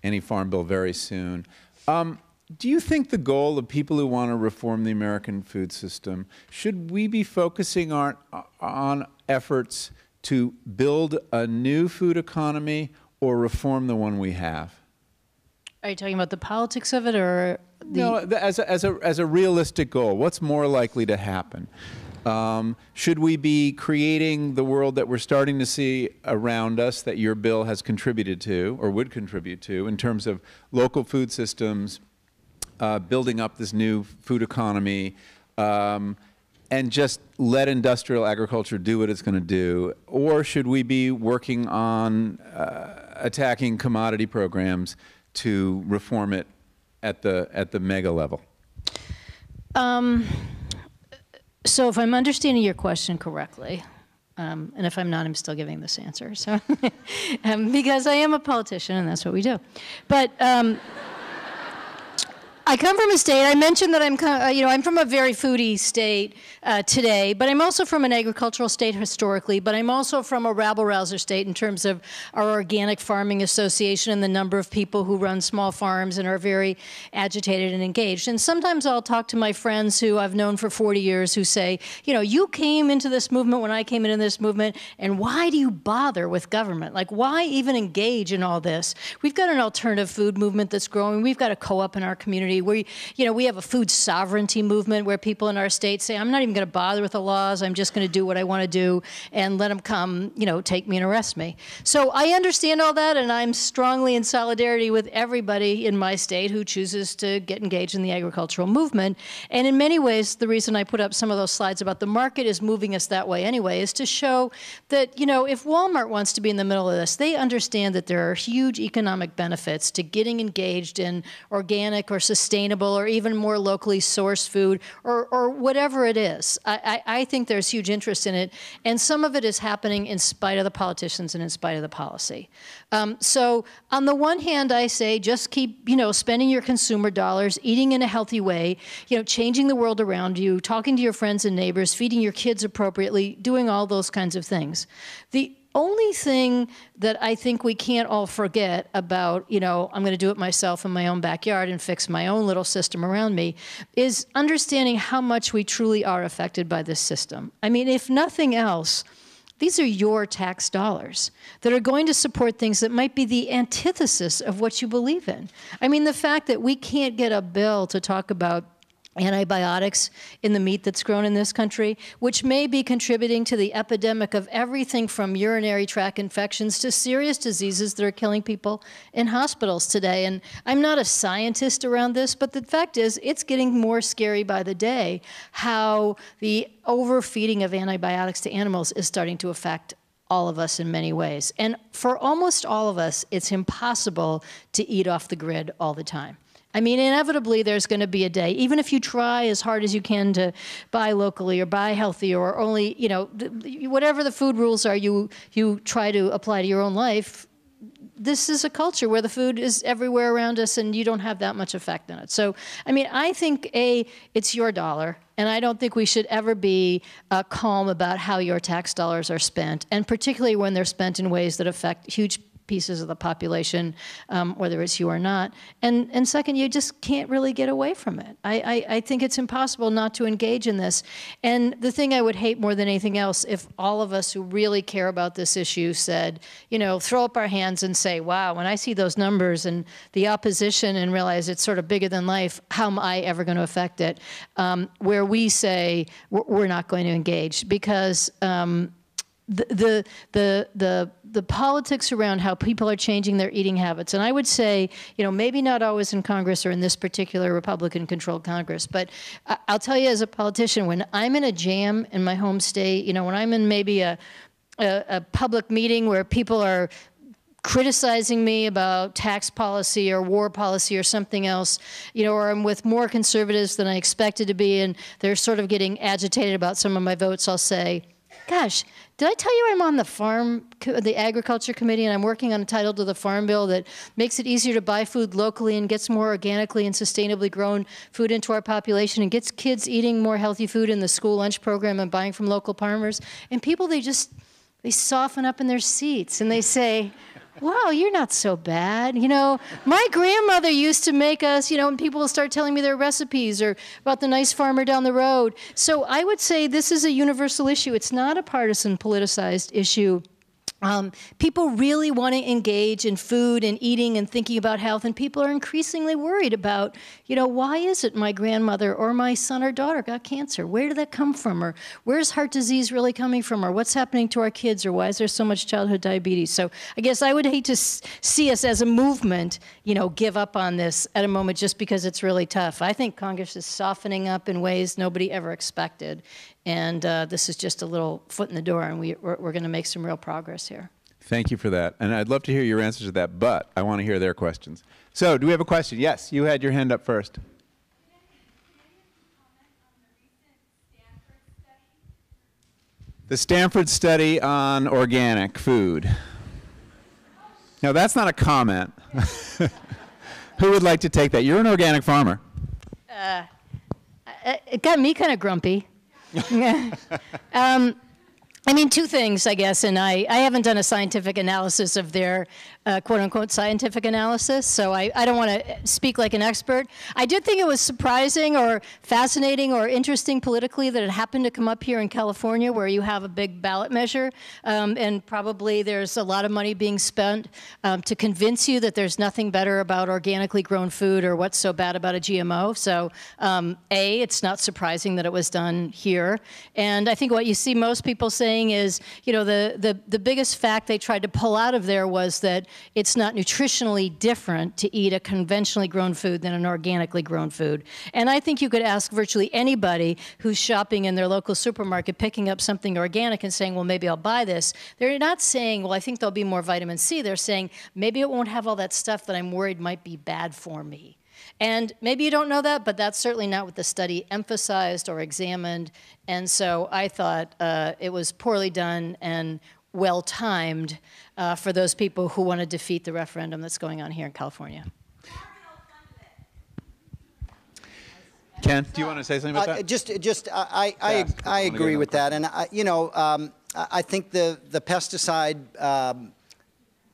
any farm bill very soon. Do you think the goal of people who want to reform the American food system, should we be focusing on efforts to build a new food economy or reform the one we have? Are you talking about the politics of it, or no? As a realistic goal, what's more likely to happen? Should we be creating the world that we're starting to see around us that your bill has contributed to or would contribute to in terms of local food systems, building up this new food economy, and just let industrial agriculture do what it's going to do? Or should we be working on attacking commodity programs to reform it at the mega level? So if I'm understanding your question correctly, and if I'm not, I'm still giving this answer. So because I am a politician, and that's what we do. But I come from a state. I mentioned that I'm from a very foodie state today, but I'm also from an agricultural state historically. But I'm also from a rabble-rouser state in terms of our Organic Farming Association and the number of people who run small farms and are very agitated and engaged. And sometimes I'll talk to my friends who I've known for 40 years who say, you came into this movement when I came into this movement, and why do you bother with government? Like, why even engage in all this? We've got an alternative food movement that's growing. We've got a co-op in our community. We have a food sovereignty movement where people in our state say, I'm not even going to bother with the laws. I'm just going to do what I want to do and let them come, take me and arrest me. So I understand all that, and I'm strongly in solidarity with everybody in my state who chooses to get engaged in the agricultural movement. And in many ways, the reason I put up some of those slides about the market is moving us that way anyway, is to show that, if Walmart wants to be in the middle of this, they understand that there are huge economic benefits to getting engaged in organic or sustainable or even more locally sourced food or whatever it is. I think there's huge interest in it, and some of it is happening in spite of the politicians and in spite of the policy. So on the one hand, I say just keep, spending your consumer dollars, eating in a healthy way, changing the world around you, talking to your friends and neighbors, feeding your kids appropriately, doing all those kinds of things. The only thing that I think we can't all forget about, I'm going to do it myself in my own backyard and fix my own little system around me, is understanding how much we truly are affected by this system. I mean, if nothing else, these are your tax dollars that are going to support things that might be the antithesis of what you believe in. I mean, the fact that we can't get a bill to talk about antibiotics in the meat that's grown in this country, which may be contributing to the epidemic of everything from urinary tract infections to serious diseases that are killing people in hospitals today. And I'm not a scientist around this, but the fact is it's getting more scary by the day how the overfeeding of antibiotics to animals is starting to affect all of us in many ways. And for almost all of us, it's impossible to eat off the grid all the time. I mean, inevitably, there's going to be a day, even if you try as hard as you can to buy locally or buy healthy or only, whatever the food rules are you try to apply to your own life. This is a culture where the food is everywhere around us and you don't have that much effect on it. So, I mean, I think, it's your dollar, and I don't think we should ever be calm about how your tax dollars are spent, and particularly when they're spent in ways that affect huge pieces of the population, whether it's you or not. And second, you just can't really get away from it. I think it's impossible not to engage in this. And the thing I would hate more than anything else, if all of us who really care about this issue said, you know, throw up our hands and say, wow, when I see those numbers and the opposition and realize it's sort of bigger than life, how am I ever going to affect it? Where we say we're not going to engage, because the politics around how people are changing their eating habits, and I would say, you know, maybe not always in Congress or in this particular Republican-controlled Congress, but I'll tell you as a politician, when I'm in a jam in my home state, you know, when I'm in maybe a public meeting where people are criticizing me about tax policy or war policy or something else, you know, or I'm with more conservatives than I expected to be, and they're sort of getting agitated about some of my votes, I'll say, gosh, did I tell you I'm on the Agriculture Committee, and I'm working on a title to the Farm Bill that makes it easier to buy food locally and gets more organically and sustainably grown food into our population and gets kids eating more healthy food in the school lunch program and buying from local farmers? And people, they soften up in their seats and they say, wow, you're not so bad. You know, my grandmother used to make us, you know, and people will start telling me their recipes or about the nice farmer down the road. So I would say this is a universal issue. It's not a partisan, politicized issue. People really want to engage in food and eating and thinking about health, and people are increasingly worried about, you know, why is it my grandmother or my son or daughter got cancer? Where did that come from? Or where's heart disease really coming from? Or what's happening to our kids? Or why is there so much childhood diabetes? So I guess I would hate to see us as a movement, you know, give up on this at a moment just because it's really tough. I think Congress is softening up in ways nobody ever expected. And this is just a little foot in the door, and we're going to make some real progress here. Thank you for that. And I'd love to hear your answers to that, but I want to hear their questions. So, do we have a question? Yes, you had your hand up first. The Stanford study on organic food. Now, that's not a comment. Who would like to take that? You're an organic farmer. It got me kind of grumpy. I mean, two things, I guess, and I haven't done a scientific analysis of their quote-unquote scientific analysis, so I don't want to speak like an expert. I did think it was surprising or fascinating or interesting politically that it happened to come up here in California, where you have a big ballot measure, and probably there's a lot of money being spent to convince you that there's nothing better about organically grown food or what's so bad about a GMO. So, A, it's not surprising that it was done here. And I think what you see most people saying is, you know, the biggest fact they tried to pull out of there was that it's not nutritionally different to eat a conventionally grown food than an organically grown food. And I think you could ask virtually anybody who's shopping in their local supermarket, picking up something organic and saying, well, maybe I'll buy this. They're not saying, well, I think there'll be more vitamin C. They're saying, maybe it won't have all that stuff that I'm worried might be bad for me. And maybe you don't know that, but that's certainly not what the study emphasized or examined. And so I thought it was poorly done and well-timed for those people who want to defeat the referendum that's going on here in California. Ken, do you want to say something about that? I agree with that. And, you know, I think the pesticide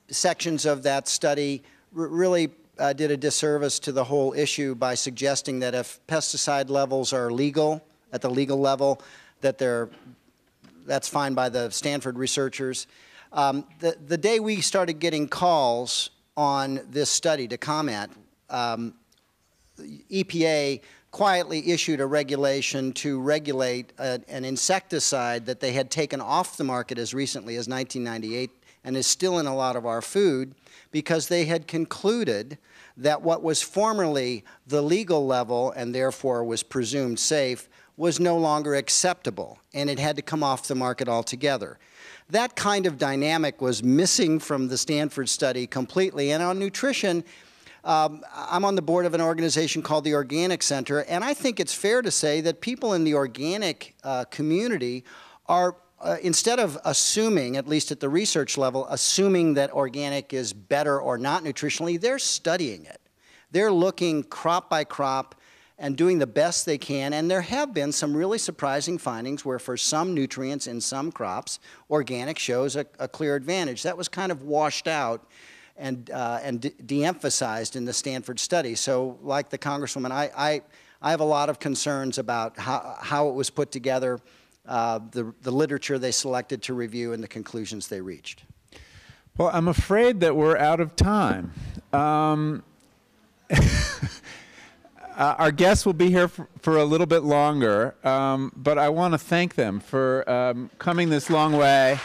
sections of that study really did a disservice to the whole issue by suggesting that if pesticide levels are legal, at the legal level, that that's fine by the Stanford researchers. The day we started getting calls on this study to comment, EPA quietly issued a regulation to regulate an insecticide that they had taken off the market as recently as 1998 and is still in a lot of our food, because they had concluded that what was formerly the legal level and therefore was presumed safe was no longer acceptable, and it had to come off the market altogether. That kind of dynamic was missing from the Stanford study completely. And on nutrition, I'm on the board of an organization called the Organic Center, and I think it's fair to say that people in the organic community are instead of assuming, at least at the research level, assuming that organic is better or not nutritionally, they're studying it. They're looking crop by crop and doing the best they can. And there have been some really surprising findings where for some nutrients in some crops, organic shows a clear advantage. That was kind of washed out and de-emphasized in the Stanford study. So like the Congresswoman, I have a lot of concerns about how it was put together, the literature they selected to review, and the conclusions they reached. Well, I'm afraid that we're out of time. Our guests will be here for a little bit longer, but I want to thank them for coming this long way.